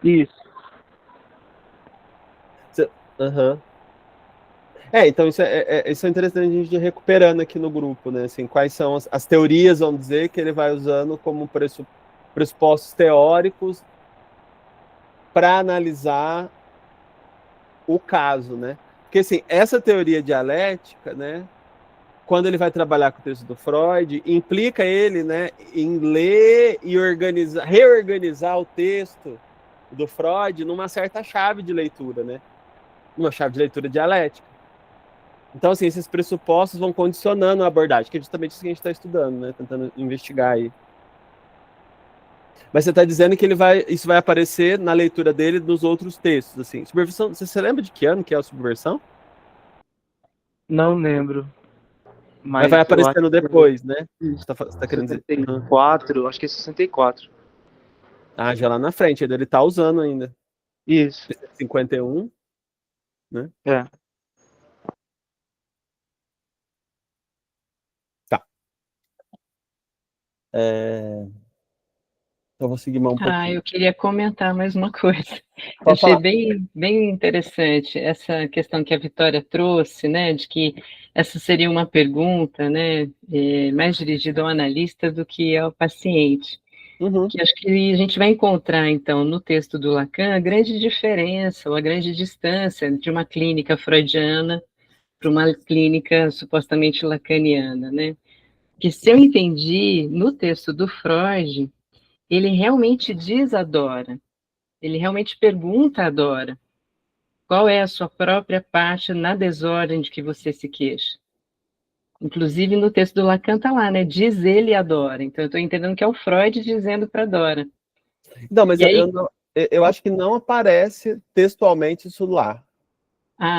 Isso. Então isso é interessante a gente ir recuperando aqui no grupo, né? Assim, quais são as teorias, vamos dizer, que ele vai usando como pressupostos teóricos para analisar o caso, né? Porque, assim, essa teoria dialética, né, quando ele vai trabalhar com o texto do Freud, implica ele, né, em ler e reorganizar o texto do Freud numa certa chave de leitura, né? Uma chave de leitura dialética. Então, assim, esses pressupostos vão condicionando a abordagem, que é justamente isso que a gente está estudando, né? Tentando investigar aí. Mas você está dizendo que isso vai aparecer na leitura dele dos outros textos, assim. Subversão, você lembra de que ano que é a Subversão? Não lembro. Mas vai aparecendo depois, né? Você tá querendo dizer? 64, acho que é 64. Já lá na frente, ele tá usando ainda. Isso. 51, né? Tá. Eu vou seguir mais um pouquinho. Eu queria comentar mais uma coisa. Eu achei bem interessante essa questão que a Vitória trouxe, né, de que essa seria uma pergunta, né, mais dirigida ao analista do que ao paciente. Que acho que a gente vai encontrar, então, no texto do Lacan, a grande diferença, ou a grande distância de uma clínica freudiana para uma clínica supostamente lacaniana, né? Que se eu entendi, no texto do Freud, ele realmente diz a Dora, ele realmente pergunta a Dora, qual é a sua própria parte na desordem de que você se queixa? Inclusive, no texto do Lacan está lá, né? Diz ele a Dora. Então, eu estou entendendo que é o Freud dizendo para a Dora. Não, mas eu acho que não aparece textualmente isso lá.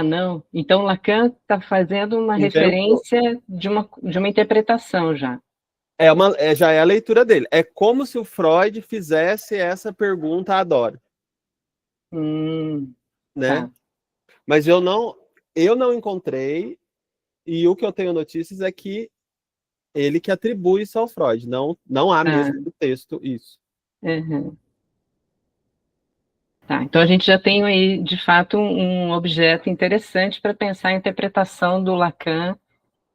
Não. Então, Lacan está fazendo uma referência de uma interpretação já. Já é a leitura dele. É como se o Freud fizesse essa pergunta à Dora. Né? Tá. Mas eu não encontrei, e o que eu tenho notícias é que ele que atribui isso ao Freud. Não há mesmo no texto isso. Tá, então a gente já tem aí, de fato, um objeto interessante para pensar a interpretação do Lacan,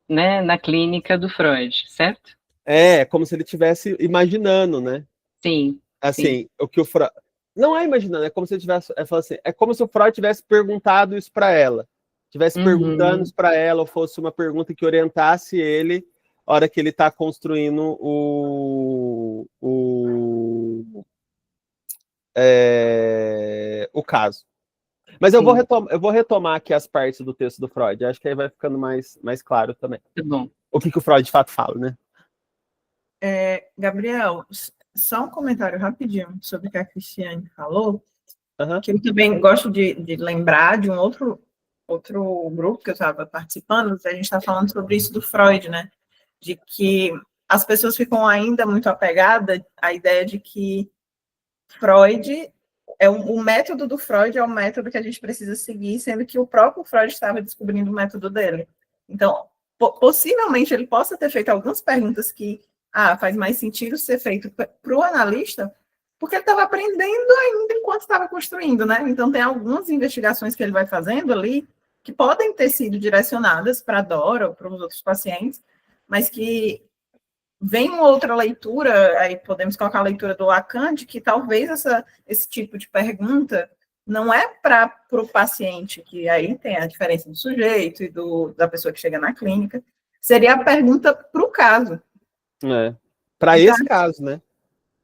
né, na clínica do Freud, certo? Como se ele estivesse imaginando, né? Sim. Assim, o que o Freud... Não é imaginando, é como se ele tivesse... É como se o Freud tivesse perguntado isso para ela. Tivesse perguntando isso para ela, ou fosse uma pergunta que orientasse ele na hora que ele está construindo o caso. Mas eu vou retomar aqui as partes do texto do Freud, acho que aí vai ficando mais claro também. Tá bom. O que o Freud de fato fala, né? Gabriel, só um comentário rapidinho sobre o que a Cristiane falou, que eu também gosto de lembrar de um outro grupo que eu estava participando, a gente está falando sobre isso do Freud, né? De que as pessoas ficam ainda muito apegadas à ideia de que Freud o método do Freud é o método que a gente precisa seguir, sendo que o próprio Freud estava descobrindo o método dele. Então, possivelmente ele possa ter feito algumas perguntas que faz mais sentido ser feito para o analista, porque ele estava aprendendo ainda enquanto estava construindo, né? Então, tem algumas investigações que ele vai fazendo ali que podem ter sido direcionadas para a Dora ou para os outros pacientes, mas que vem uma outra leitura, aí podemos colocar a leitura do Lacan, de que talvez esse tipo de pergunta não é para o paciente, que aí tem a diferença do sujeito e da pessoa que chega na clínica, seria a pergunta para o caso. Para esse caso, né?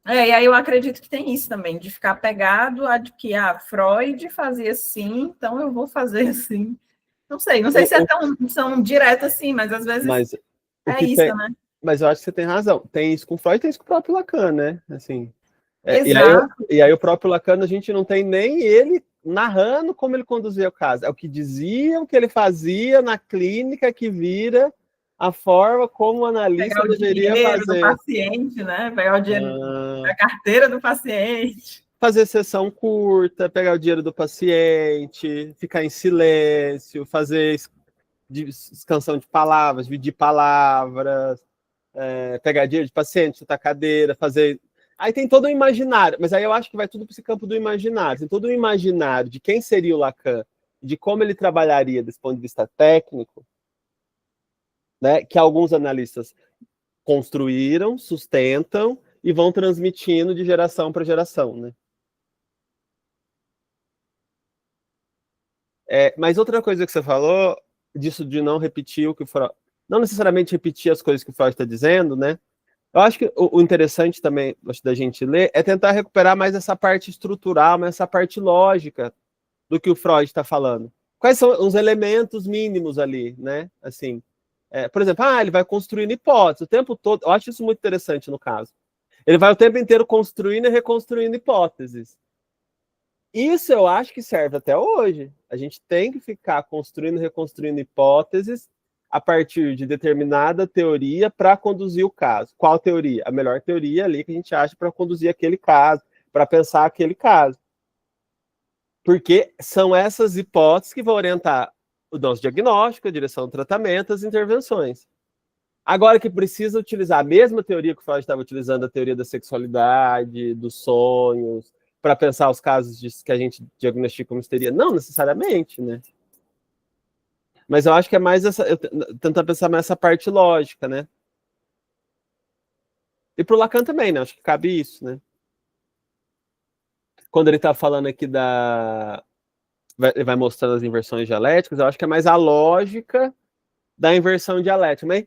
E aí eu acredito que tem isso também, de ficar apegado a de que Freud fazia assim, então eu vou fazer assim. Não sei se é tão direto assim, mas às vezes isso, né? Mas eu acho que você tem razão. Tem isso com Freud, tem isso com o próprio Lacan, né? Assim, Exato. E aí o próprio Lacan, a gente não tem nem ele narrando como ele conduzia o caso. É o que diziam que ele fazia na clínica que vira a forma como o analista deveria fazer. Pegar o dinheiro do paciente, né? Pegar o dinheiro da carteira do paciente. Fazer sessão curta, pegar o dinheiro do paciente, ficar em silêncio, fazer descansão de palavras, dividir palavras, pegar dinheiro de paciente, chutar cadeira, fazer... Aí tem todo o imaginário, mas aí eu acho que vai tudo para esse campo do imaginário. Tem todo o imaginário de quem seria o Lacan, de como ele trabalharia desse ponto de vista técnico, né, que alguns analistas construíram, sustentam e vão transmitindo de geração para geração, né? Mas outra coisa que você falou, disso de não repetir o que o Freud... Não necessariamente repetir as coisas que o Freud está dizendo, né? Eu acho que o interessante também, acho, da gente ler, é tentar recuperar mais essa parte estrutural, mais essa parte lógica do que o Freud está falando. Quais são os elementos mínimos ali, né? Assim, por exemplo, ele vai construindo hipóteses o tempo todo. Eu acho isso muito interessante no caso. Ele vai o tempo inteiro construindo e reconstruindo hipóteses. Isso eu acho que serve até hoje. A gente tem que ficar construindo e reconstruindo hipóteses a partir de determinada teoria para conduzir o caso. Qual teoria? A melhor teoria ali que a gente acha para conduzir aquele caso, para pensar aquele caso. Porque são essas hipóteses que vão orientar o nosso diagnóstico, a direção do tratamento, as intervenções. Agora que precisa utilizar a mesma teoria que o Freud estava utilizando, a teoria da sexualidade, dos sonhos, para pensar os casos que a gente diagnostica como histeria. Não necessariamente, né? Mas eu acho que é mais tentar pensar mais essa parte lógica, né? E para o Lacan também, né? Acho que cabe isso, né? Quando ele está falando aqui ele vai mostrando as inversões dialéticas, eu acho que é mais a lógica da inversão dialética. Mas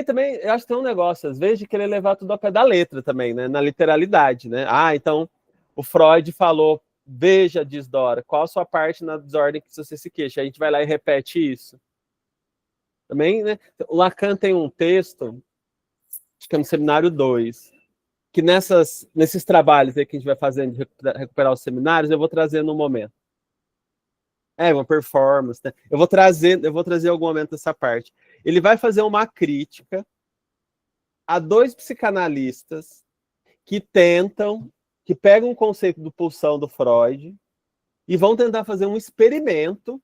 também, eu acho que tem um negócio, às vezes, de querer levar tudo ao pé da letra também, né? Na literalidade, né? Então, o Freud falou, veja, diz Dora, qual a sua parte na desordem que você se queixa? A gente vai lá e repete isso. Também, né? O Lacan tem um texto, acho que é no Seminário 2, que nesses trabalhos aí que a gente vai fazendo de recuperar os seminários, eu vou trazer no momento. Uma performance, né? Eu vou trazer em algum momento essa parte. Ele vai fazer uma crítica a 2 psicanalistas que pegam um conceito do pulsão do Freud e vão tentar fazer um experimento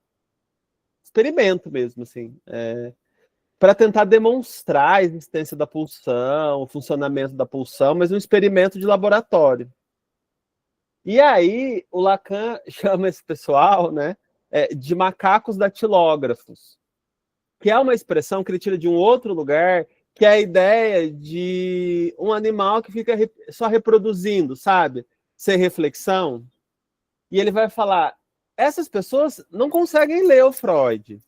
mesmo, assim, para tentar demonstrar a existência da pulsão, o funcionamento da pulsão, mas um experimento de laboratório. E aí, o Lacan chama esse pessoal, né, de macacos datilógrafos, que é uma expressão que ele tira de um outro lugar, que é a ideia de um animal que fica só reproduzindo, sabe? Sem reflexão. E ele vai falar, essas pessoas não conseguem ler o Freud.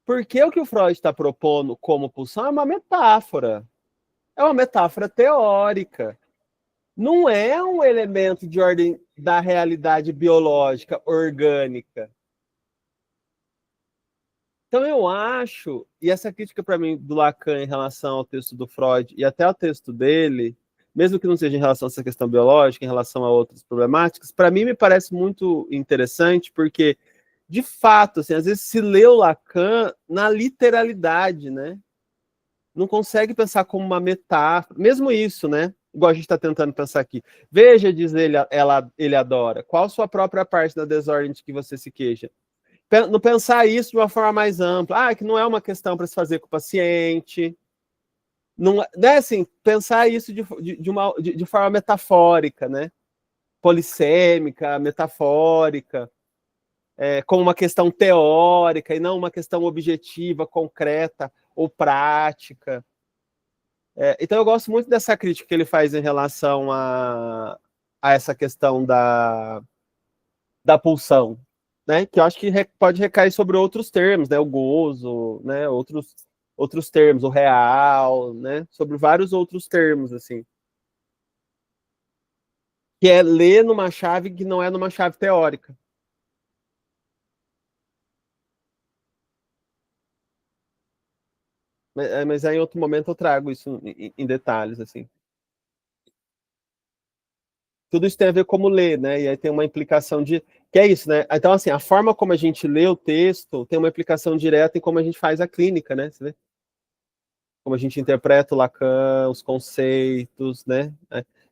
Porque o que o Freud está propondo como pulsão é uma metáfora. É uma metáfora teórica. Não é um elemento de ordem da realidade biológica, orgânica. Então, eu acho, e essa crítica para mim do Lacan em relação ao texto do Freud e até ao texto dele, mesmo que não seja em relação a essa questão biológica, em relação a outras problemáticas, para mim me parece muito interessante, porque, de fato, assim, às vezes se lê o Lacan na literalidade, né? Não consegue pensar como uma metáfora, mesmo isso, né? Igual a gente está tentando pensar aqui. Veja, diz ele adora, qual sua própria parte da desordem de que você se queixa? Não pensar isso de uma forma mais ampla, que não é uma questão para se fazer com o paciente, não, né, assim, pensar isso de forma metafórica, né, polissêmica, metafórica, como uma questão teórica e não uma questão objetiva, concreta ou prática. Então eu gosto muito dessa crítica que ele faz em relação a essa questão da pulsão, né? Que eu acho que pode recair sobre outros termos, né? O gozo, né? Outros termos, o real, né? Sobre vários outros termos, assim. Que é ler numa chave que não é numa chave teórica. Mas aí em outro momento eu trago isso em detalhes, assim. Tudo isso tem a ver como ler, né? E aí tem uma implicação de... Que é isso, né? Então, assim, a forma como a gente lê o texto tem uma implicação direta em como a gente faz a clínica, né? Você vê? Como a gente interpreta o Lacan, os conceitos, né?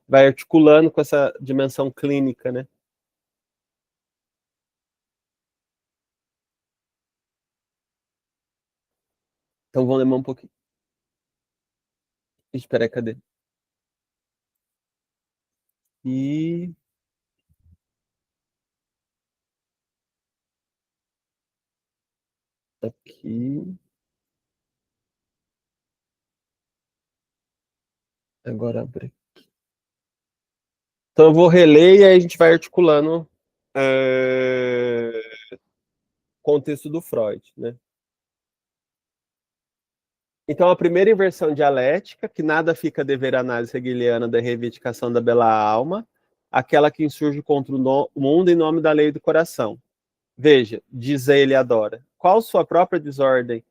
Vai articulando com essa dimensão clínica, né? Então, vamos ler um pouquinho. Espera aí, cadê? E... aqui... Agora abre. Então eu vou reler e aí a gente vai articulando contexto do Freud, né? Então a primeira inversão dialética, que nada fica a dever à análise hegeliana da reivindicação da bela alma, aquela que insurge contra o mundo em nome da lei do coração. Veja, diz ele adora, qual sua própria desordem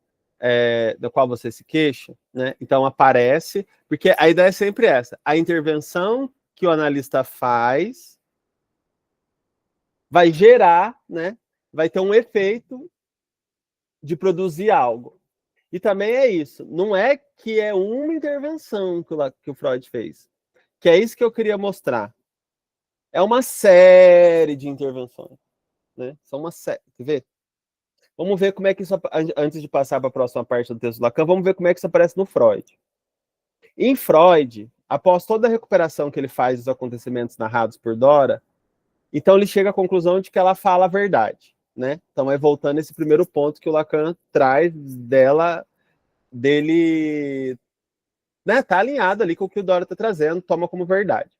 da qual você se queixa, né? Então aparece, porque a ideia é sempre essa, a intervenção que o analista faz vai gerar, né? Vai ter um efeito de produzir algo. E também é isso, não é que é uma intervenção que o Freud fez, que é isso que eu queria mostrar. É uma série de intervenções, né? São uma série, quer ver? Vamos ver como é que isso, antes de passar para a próxima parte do texto do Lacan, vamos ver como é que isso aparece no Freud. Em Freud, após toda a recuperação que ele faz dos acontecimentos narrados por Dora, então ele chega à conclusão de que ela fala a verdade, né? Então é voltando a esse primeiro ponto que o Lacan traz dele, né? Tá alinhado ali com o que o Dora está trazendo, toma como verdade.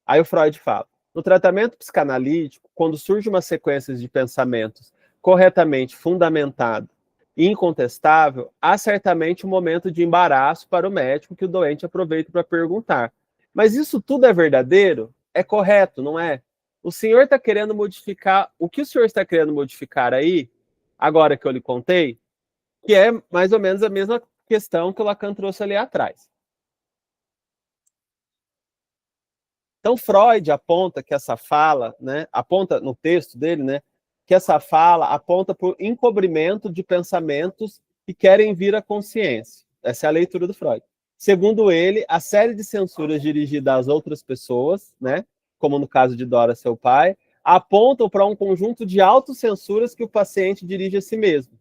Aí o Freud fala, no tratamento psicanalítico, quando surge uma sequência de pensamentos corretamente fundamentado e incontestável, há certamente um momento de embaraço para o médico que o doente aproveita para perguntar. Mas isso tudo é verdadeiro? É correto, não é? O senhor está querendo modificar... O que o senhor está querendo modificar aí, agora que eu lhe contei, que é mais ou menos a mesma questão que o Lacan trouxe ali atrás. Então, Freud aponta que essa fala, né, aponta no texto dele, né, que essa fala aponta por encobrimento de pensamentos que querem vir à consciência. Essa é a leitura do Freud. Segundo ele, a série de censuras dirigidas às outras pessoas, né, como no caso de Dora, seu pai, apontam para um conjunto de autocensuras que o paciente dirige a si mesmo.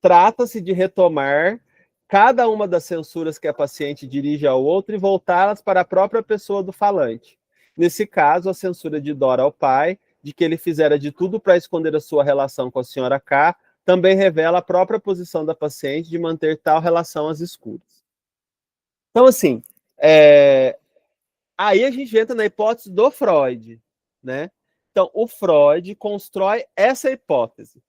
Trata-se de retomar cada uma das censuras que a paciente dirige ao outro e voltá-las para a própria pessoa do falante. Nesse caso, a censura de Dora ao pai, de que ele fizera de tudo para esconder a sua relação com a senhora K, também revela a própria posição da paciente de manter tal relação às escuras. Então, assim, aí a gente entra na hipótese do Freud, né? Então, o Freud constrói essa hipótese,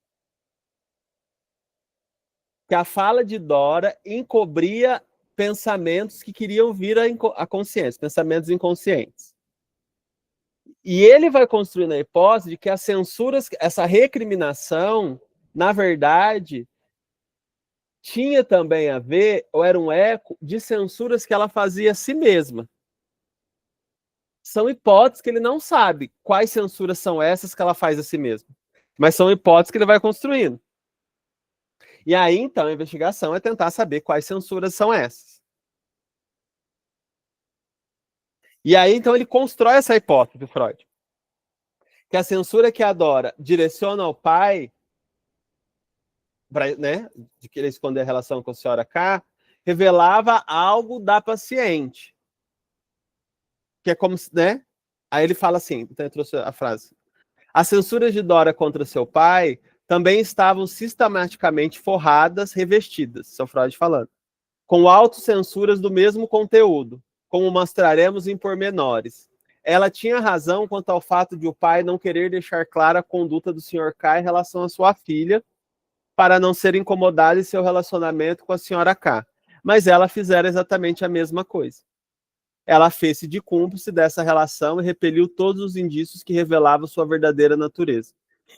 que a fala de Dora encobria pensamentos que queriam vir à consciência, pensamentos inconscientes. E ele vai construir na hipótese de que as censuras, essa recriminação, na verdade, tinha também a ver, ou era um eco, de censuras que ela fazia a si mesma. São hipóteses que ele não sabe quais censuras são essas que ela faz a si mesma. Mas são hipóteses que ele vai construindo. E aí, então, a investigação é tentar saber quais censuras são essas. E aí, então, ele constrói essa hipótese, Freud. Que a censura que a Dora direciona ao pai, né, de querer esconder a relação com a senhora K, revelava algo da paciente. Que é como se, né? Aí ele fala assim, então eu trouxe a frase. As censuras de Dora contra seu pai também estavam sistematicamente forradas, revestidas, São Freud falando, com autocensuras do mesmo conteúdo, como mostraremos em pormenores. Ela tinha razão quanto ao fato de o pai não querer deixar clara a conduta do Sr. K em relação à sua filha, para não ser incomodada em seu relacionamento com a Sra. K. Mas ela fizera exatamente a mesma coisa. Ela fez-se de cúmplice dessa relação e repeliu todos os indícios que revelavam sua verdadeira natureza.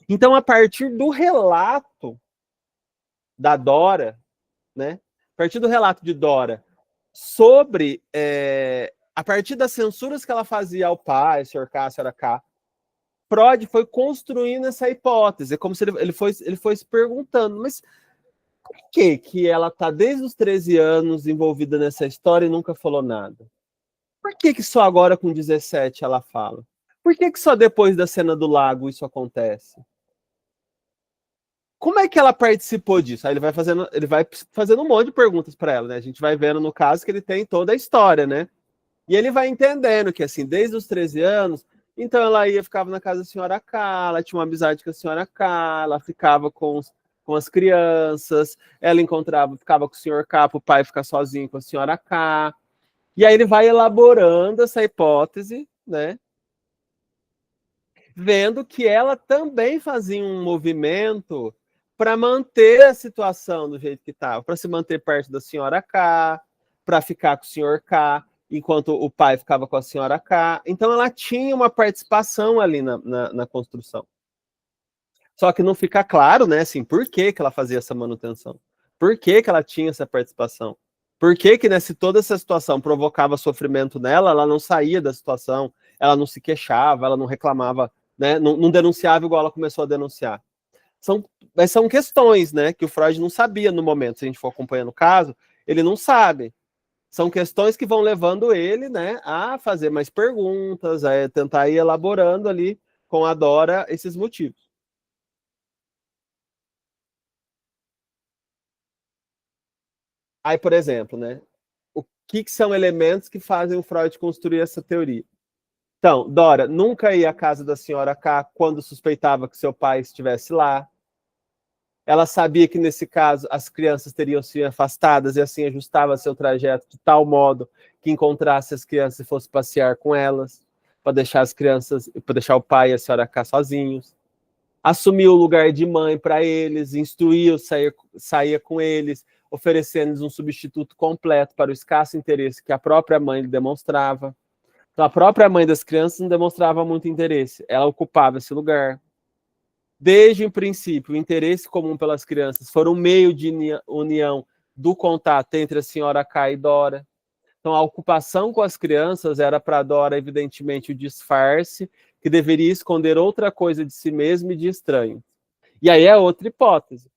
Então, a partir do relato da Dora, né? A partir do relato de Dora sobre, a partir das censuras que ela fazia ao pai, Sr. K, Sra. K, Freud foi construindo essa hipótese. É como se ele foi se perguntando, mas por que ela está desde os 13 anos envolvida nessa história e nunca falou nada? Por que só agora com 17 ela fala? Por que só depois da cena do lago isso acontece? Como é que ela participou disso? Aí ele vai fazendo um monte de perguntas para ela, né? A gente vai vendo no caso que ele tem toda a história, né? E ele vai entendendo que, assim, desde os 13 anos, então ela ficava na casa da senhora K, ela tinha uma amizade com a senhora K, ela ficava com as crianças, ela ficava com o senhor K, para o pai ficar sozinho com a senhora K. E aí ele vai elaborando essa hipótese, né? Vendo que ela também fazia um movimento para manter a situação do jeito que estava, para se manter perto da senhora K, para ficar com o senhor K, enquanto o pai ficava com a senhora K. Então ela tinha uma participação ali na construção. Só que não fica claro, né, assim, por que ela fazia essa manutenção? Por que ela tinha essa participação? Por que né, se toda essa situação provocava sofrimento nela, ela não saía da situação, ela não se queixava, ela não reclamava, né, não denunciava igual ela começou a denunciar. São questões, né, que o Freud não sabia no momento. Se a gente for acompanhando o caso, ele não sabe. São questões que vão levando ele, né, a fazer mais perguntas, a tentar ir elaborando ali com a Dora esses motivos. Aí, por exemplo, né, o que são elementos que fazem o Freud construir essa teoria? Então, Dora nunca ia à casa da senhora K quando suspeitava que seu pai estivesse lá. Ela sabia que, nesse caso, as crianças teriam sido afastadas e assim ajustava seu trajeto de tal modo que encontrasse as crianças e fosse passear com elas, para deixar o pai e a senhora K sozinhos. Assumiu o lugar de mãe para eles, instruía, saía com eles, oferecendo-lhes um substituto completo para o escasso interesse que a própria mãe lhe demonstrava. Então, a própria mãe das crianças não demonstrava muito interesse, ela ocupava esse lugar. Desde o princípio, o interesse comum pelas crianças foi um meio de união do contato entre a senhora K e Dora. Então, a ocupação com as crianças era para Dora, evidentemente, o disfarce, que deveria esconder outra coisa de si mesmo e de estranho. E aí é outra hipótese.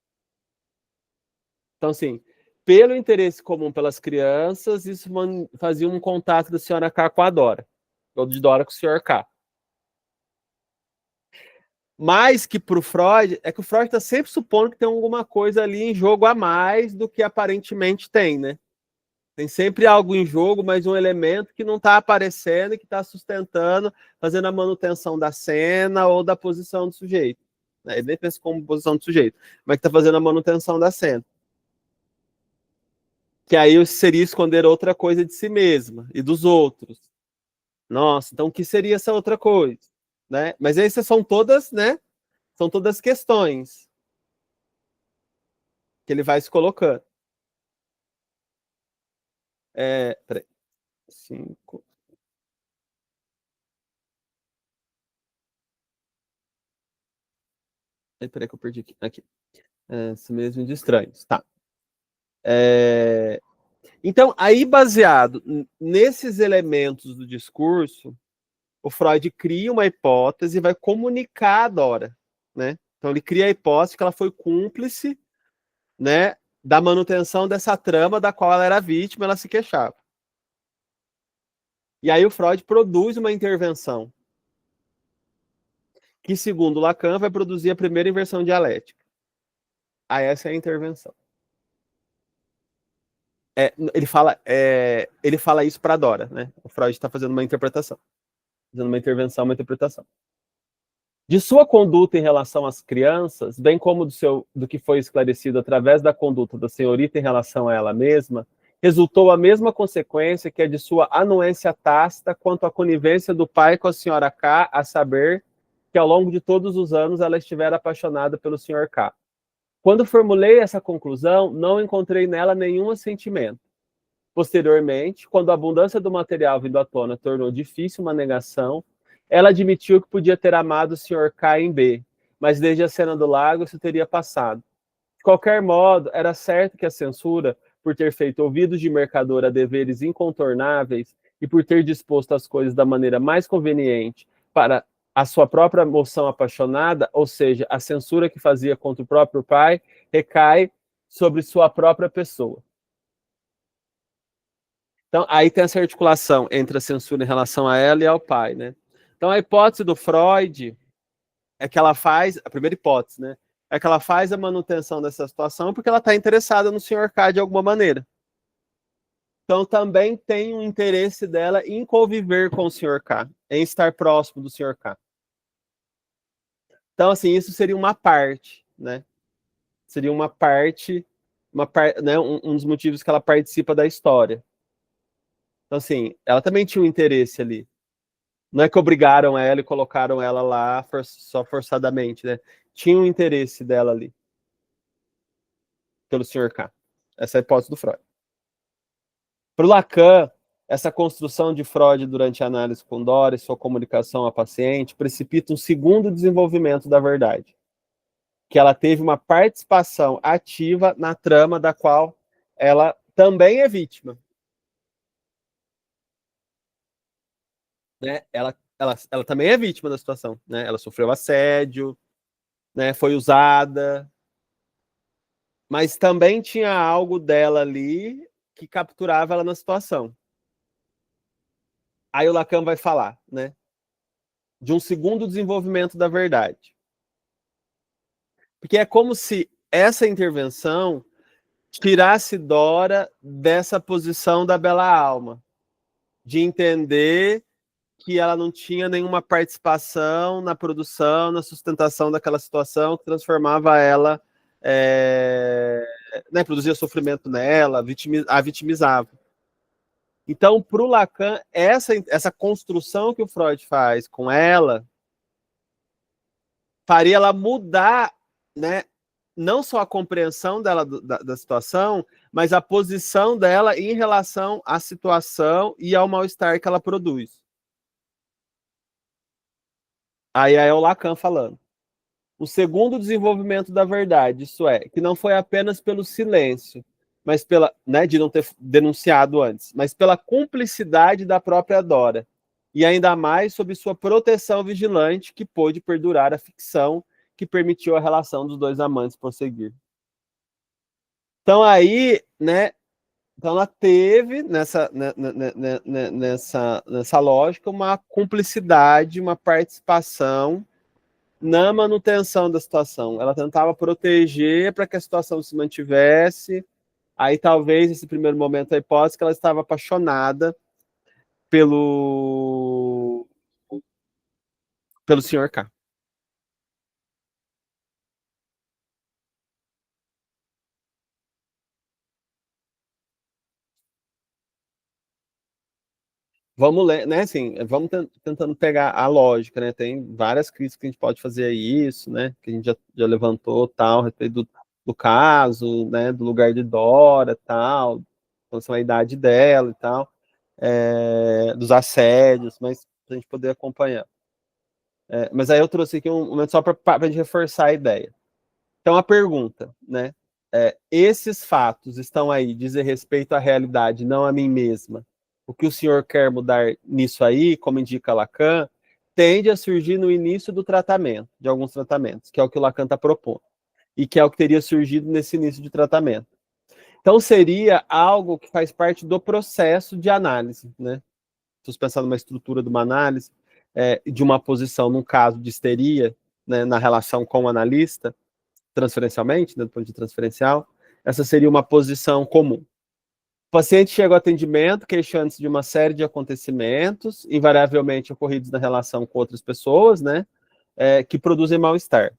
Então, assim, pelo interesse comum pelas crianças, isso fazia um contato da senhora K com a Dora, ou de Dora com o senhor K. Mais que para o Freud, é que o Freud está sempre supondo que tem alguma coisa ali em jogo a mais do que aparentemente tem, né? Tem sempre algo em jogo, mas um elemento que não está aparecendo e que está sustentando, fazendo a manutenção da cena ou da posição do sujeito. Ele nem pensa como posição do sujeito, mas que está fazendo a manutenção da cena. Que aí seria esconder outra coisa de si mesma e dos outros. Nossa, então o que seria essa outra coisa? Né? Mas essas são todas, né? São todas questões que ele vai se colocando. Peraí. 5. Peraí que eu perdi aqui. Esse mesmo de estranhos, tá. Então, aí baseado nesses elementos do discurso, o Freud cria uma hipótese e vai comunicar a Dora, né? Então ele cria a hipótese que ela foi cúmplice, né, da manutenção dessa trama da qual ela era vítima, ela se queixava. E aí o Freud produz uma intervenção que, segundo Lacan, vai produzir a primeira inversão dialética. Aí essa é a intervenção. Ele fala isso para Dora, né? O Freud está fazendo uma interpretação, fazendo uma intervenção, uma interpretação. De sua conduta em relação às crianças, bem como do que foi esclarecido através da conduta da senhorita em relação a ela mesma, resultou a mesma consequência que a de sua anuência tácita quanto à conivência do pai com a senhora K, a saber que ao longo de todos os anos ela estivera apaixonada pelo senhor K. Quando formulei essa conclusão, não encontrei nela nenhum assentimento. Posteriormente, quando a abundância do material vindo à tona tornou difícil uma negação, ela admitiu que podia ter amado o Sr. K em B, mas desde a cena do lago isso teria passado. De qualquer modo, era certo que a censura, por ter feito ouvidos de mercador a deveres incontornáveis e por ter disposto as coisas da maneira mais conveniente para a sua própria moção apaixonada, ou seja, a censura que fazia contra o próprio pai, recai sobre sua própria pessoa. Então, aí tem essa articulação entre a censura em relação a ela e ao pai, né? Então, a hipótese do Freud é que ela faz, a primeira hipótese, né? É que ela faz a manutenção dessa situação porque ela está interessada no Sr. K de alguma maneira. Então, também tem um interesse dela em conviver com o Sr. K, em estar próximo do Sr. K. Então, assim, isso seria uma parte, né? Seria uma parte, né? Um dos motivos que ela participa da história. Então, assim, ela também tinha um interesse ali. Não é que obrigaram ela e colocaram ela lá só forçadamente, né? Tinha um interesse dela ali. Pelo Sr. K. Essa é a hipótese do Freud. Para o Lacan, essa construção de Freud durante a análise com Dora e sua comunicação à paciente precipita um segundo desenvolvimento da verdade, que ela teve uma participação ativa na trama da qual ela também é vítima. Né? Ela também é vítima da situação, né? Ela sofreu assédio, né? Foi usada, mas também tinha algo dela ali que capturava ela na situação. Aí o Lacan vai falar, né? De um segundo desenvolvimento da verdade. Porque é como se essa intervenção tirasse Dora dessa posição da bela alma, de entender que ela não tinha nenhuma participação na produção, na sustentação daquela situação que transformava ela, né, produzia sofrimento nela, a vitimizava. Então, para o Lacan, essa construção que o Freud faz com ela faria ela mudar, né, não só a compreensão dela da situação, mas a posição dela em relação à situação e ao mal-estar que ela produz. Aí é o Lacan falando. O segundo desenvolvimento da verdade, isso é, que não foi apenas pelo silêncio, mas pela, né, de não ter denunciado antes, mas pela cumplicidade da própria Dora, e ainda mais sob sua proteção vigilante que pôde perdurar a ficção que permitiu a relação dos dois amantes prosseguir. Então aí, né, então ela teve nessa lógica uma cumplicidade, uma participação na manutenção da situação. Ela tentava proteger para que a situação se mantivesse. Aí talvez nesse primeiro momento a hipótese que ela estava apaixonada pelo Sr. K. Vamos ler, né? Assim, vamos tentando pegar a lógica, né? Tem várias críticas que a gente pode fazer a isso, né? Que a gente já levantou, tal, a respeito do caso, né? Do lugar de Dora, tal, com relação à idade dela e tal, dos assédios, mas para a gente poder acompanhar. Mas aí eu trouxe aqui um momento só para a gente reforçar a ideia. Então, a pergunta, né? Esses fatos estão aí, dizem respeito à realidade, não a mim mesma. O que o senhor quer mudar nisso aí, como indica Lacan, tende a surgir no início do tratamento, de alguns tratamentos, que é o que o Lacan está propondo, e que é o que teria surgido nesse início de tratamento. Então, seria algo que faz parte do processo de análise, né? Se você pensar numa estrutura de uma análise, de uma posição, num caso de histeria, né, na relação com o analista, transferencialmente, né, do ponto de transferencial, essa seria uma posição comum. O paciente chega ao atendimento queixando-se de uma série de acontecimentos, invariavelmente ocorridos na relação com outras pessoas, né, que produzem mal-estar.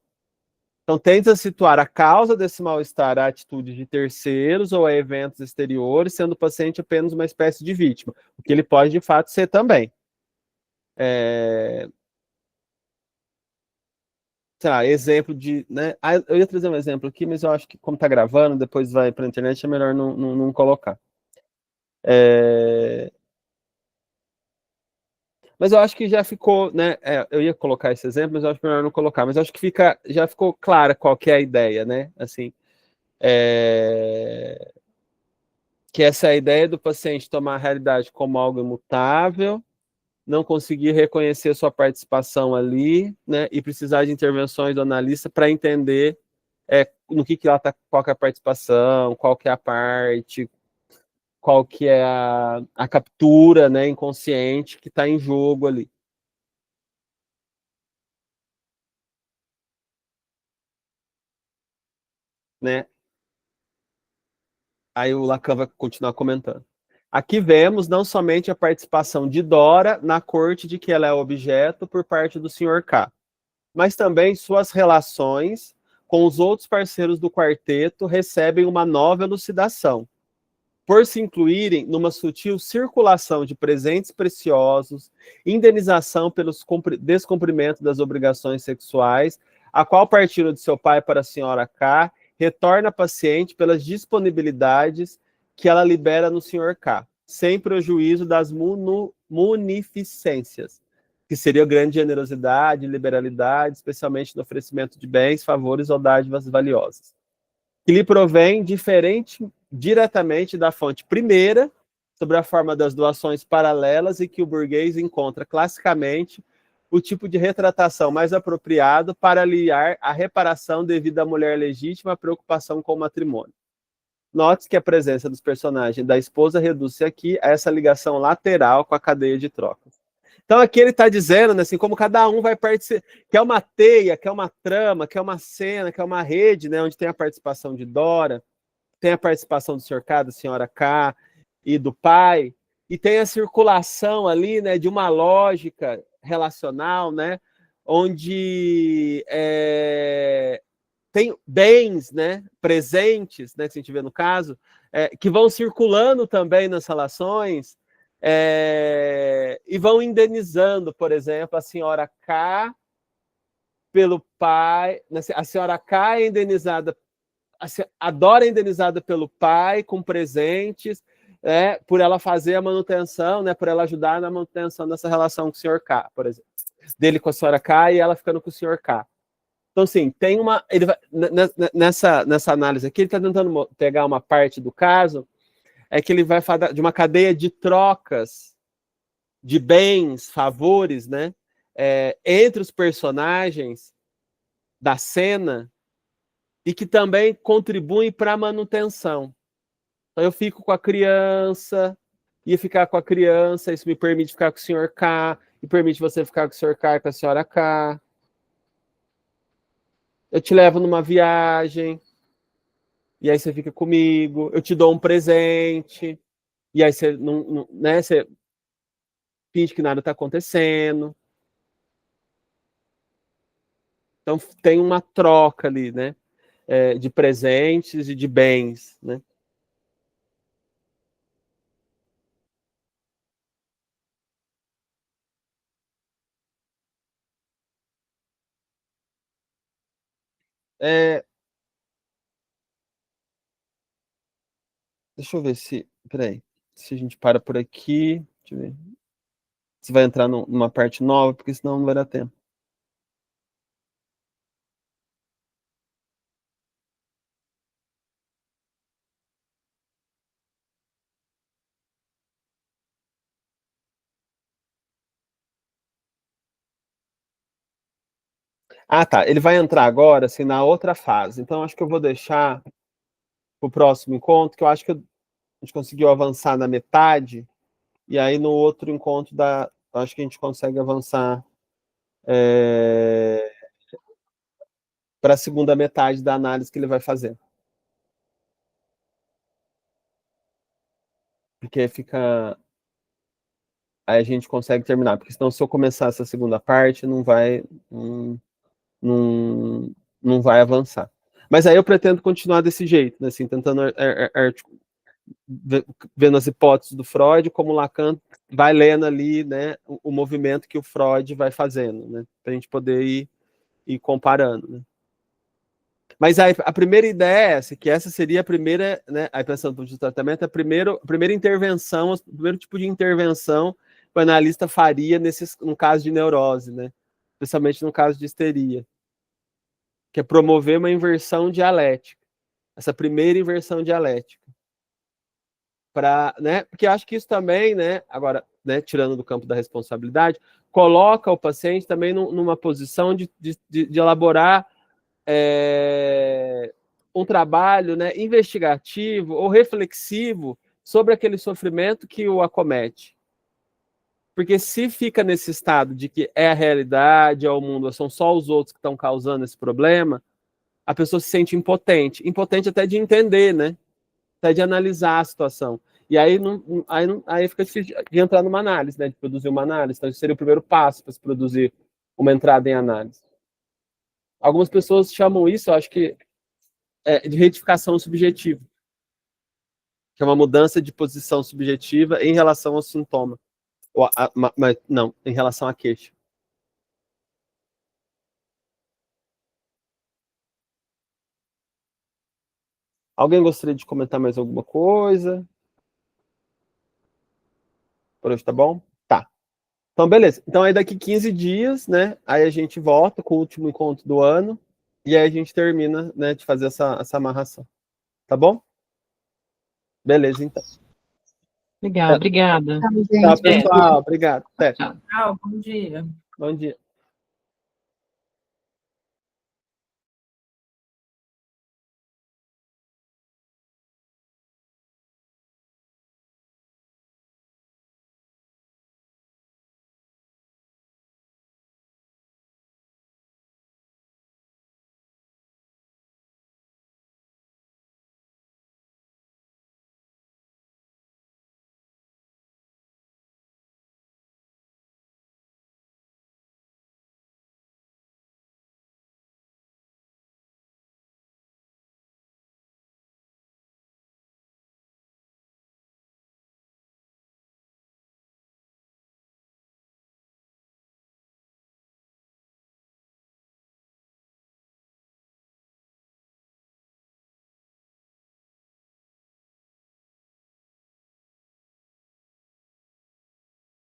Então, tenta situar a causa desse mal-estar a atitude de terceiros ou a eventos exteriores, sendo o paciente apenas uma espécie de vítima, o que ele pode, de fato, ser também. Sei lá, exemplo de... Né? Eu ia trazer um exemplo aqui, mas eu acho que, como está gravando, depois vai para a internet, é melhor não colocar. Mas eu acho que já ficou, né? Eu ia colocar esse exemplo, mas eu acho melhor não colocar. Mas eu acho que já ficou clara qual que é a ideia, né? Assim, que essa é a ideia do paciente tomar a realidade como algo imutável, não conseguir reconhecer sua participação ali, né? E precisar de intervenções do analista para entender no que ela tá, qual que é a participação, qual que é a parte, qual que é a captura, né, inconsciente que está em jogo ali. Né? Aí o Lacan vai continuar comentando. Aqui vemos não somente a participação de Dora na corte de que ela é objeto por parte do Sr. K, mas também suas relações com os outros parceiros do quarteto recebem uma nova elucidação, por se incluírem numa sutil circulação de presentes preciosos, indenização pelos descumprimento das obrigações sexuais, a qual partiram de seu pai para a senhora K, retorna a paciente pelas disponibilidades que ela libera no senhor K, sem prejuízo das munificências, que seria grande generosidade, liberalidade, especialmente no oferecimento de bens, favores ou dádivas valiosas, que lhe provém diretamente da fonte primeira, sobre a forma das doações paralelas, e que o burguês encontra classicamente o tipo de retratação mais apropriado para aliar a reparação devida à mulher legítima à preocupação com o matrimônio. Note que a presença dos personagens da esposa reduz-se aqui a essa ligação lateral com a cadeia de trocas. Então aqui ele está dizendo, né, assim, como cada um vai participar, que é uma teia, que é uma trama, que é uma cena, que é uma rede, né, onde tem a participação de Dora, tem a participação do Sr. K, da senhora K e do pai, e tem a circulação ali, né, de uma lógica relacional, né, onde tem bens, né, presentes, né, que a gente vê no caso, que vão circulando também nas relações, e vão indenizando, por exemplo, a senhora K pelo pai, a senhora K é indenizada, a Dora é indenizada pelo pai com presentes, por ela fazer a manutenção, né, por ela ajudar na manutenção dessa relação com o senhor K, por exemplo, dele com a senhora K e ela ficando com o senhor K. Então, assim, tem uma... Ele vai, nessa análise aqui, ele está tentando pegar uma parte do caso, que ele vai falar de uma cadeia de trocas de bens, favores, né, entre os personagens da cena e que também contribuem para a manutenção. Então, eu fico com a criança, ia ficar com a criança, isso me permite ficar com o senhor K, e permite você ficar com o senhor K e com a senhora K. Eu te levo numa viagem, e aí você fica comigo, eu te dou um presente, e aí você não, né, você finge que nada está acontecendo. Então tem uma troca ali, né, de presentes e de bens, né. Deixa eu ver se... Peraí. Se a gente para por aqui... Deixa eu ver. Você vai entrar numa parte nova, porque senão não vai dar tempo. Ah, tá. Ele vai entrar agora, assim, na outra fase. Então, acho que eu vou deixar para o próximo encontro, que eu acho que a gente conseguiu avançar na metade, e aí no outro encontro, acho que a gente consegue avançar para a segunda metade da análise que ele vai fazer. Porque fica... Aí a gente consegue terminar, porque senão se eu começar essa segunda parte, não vai avançar. Mas aí eu pretendo continuar desse jeito, né, assim, tentando vendo as hipóteses do Freud, como Lacan vai lendo ali, né, o movimento que o Freud vai fazendo, né, para a gente poder ir comparando, né. Mas aí, a primeira ideia é essa, que essa seria a primeira, né, aí pensando no tratamento, a primeira intervenção, o primeiro tipo de intervenção que o analista faria no caso de neurose, né, especialmente no caso de histeria, que é promover uma inversão dialética, essa primeira inversão dialética. Né, porque acho que isso também, né, agora, né, tirando do campo da responsabilidade, coloca o paciente também numa posição de elaborar um trabalho, né, investigativo ou reflexivo sobre aquele sofrimento que o acomete. Porque se fica nesse estado de que é a realidade, é o mundo, são só os outros que estão causando esse problema, a pessoa se sente impotente até de entender, né? Até de analisar a situação. E aí, aí fica difícil de entrar numa análise, né? De produzir uma análise. Então, esse seria o primeiro passo para se produzir uma entrada em análise. Algumas pessoas chamam isso, eu acho que, de retificação subjetiva, que é uma mudança de posição subjetiva em relação ao sintoma. Mas não, em relação à queixa. Alguém gostaria de comentar mais alguma coisa? Por hoje tá bom? Tá. Então, beleza. Então, aí daqui 15 dias, né? Aí a gente volta com o último encontro do ano. E aí a gente termina, né, de fazer essa amarração. Tá bom? Beleza, então. Legal, obrigada. Tchau, pessoal. Obrigado. Até. Tchau. Tchau, bom dia. Bom dia.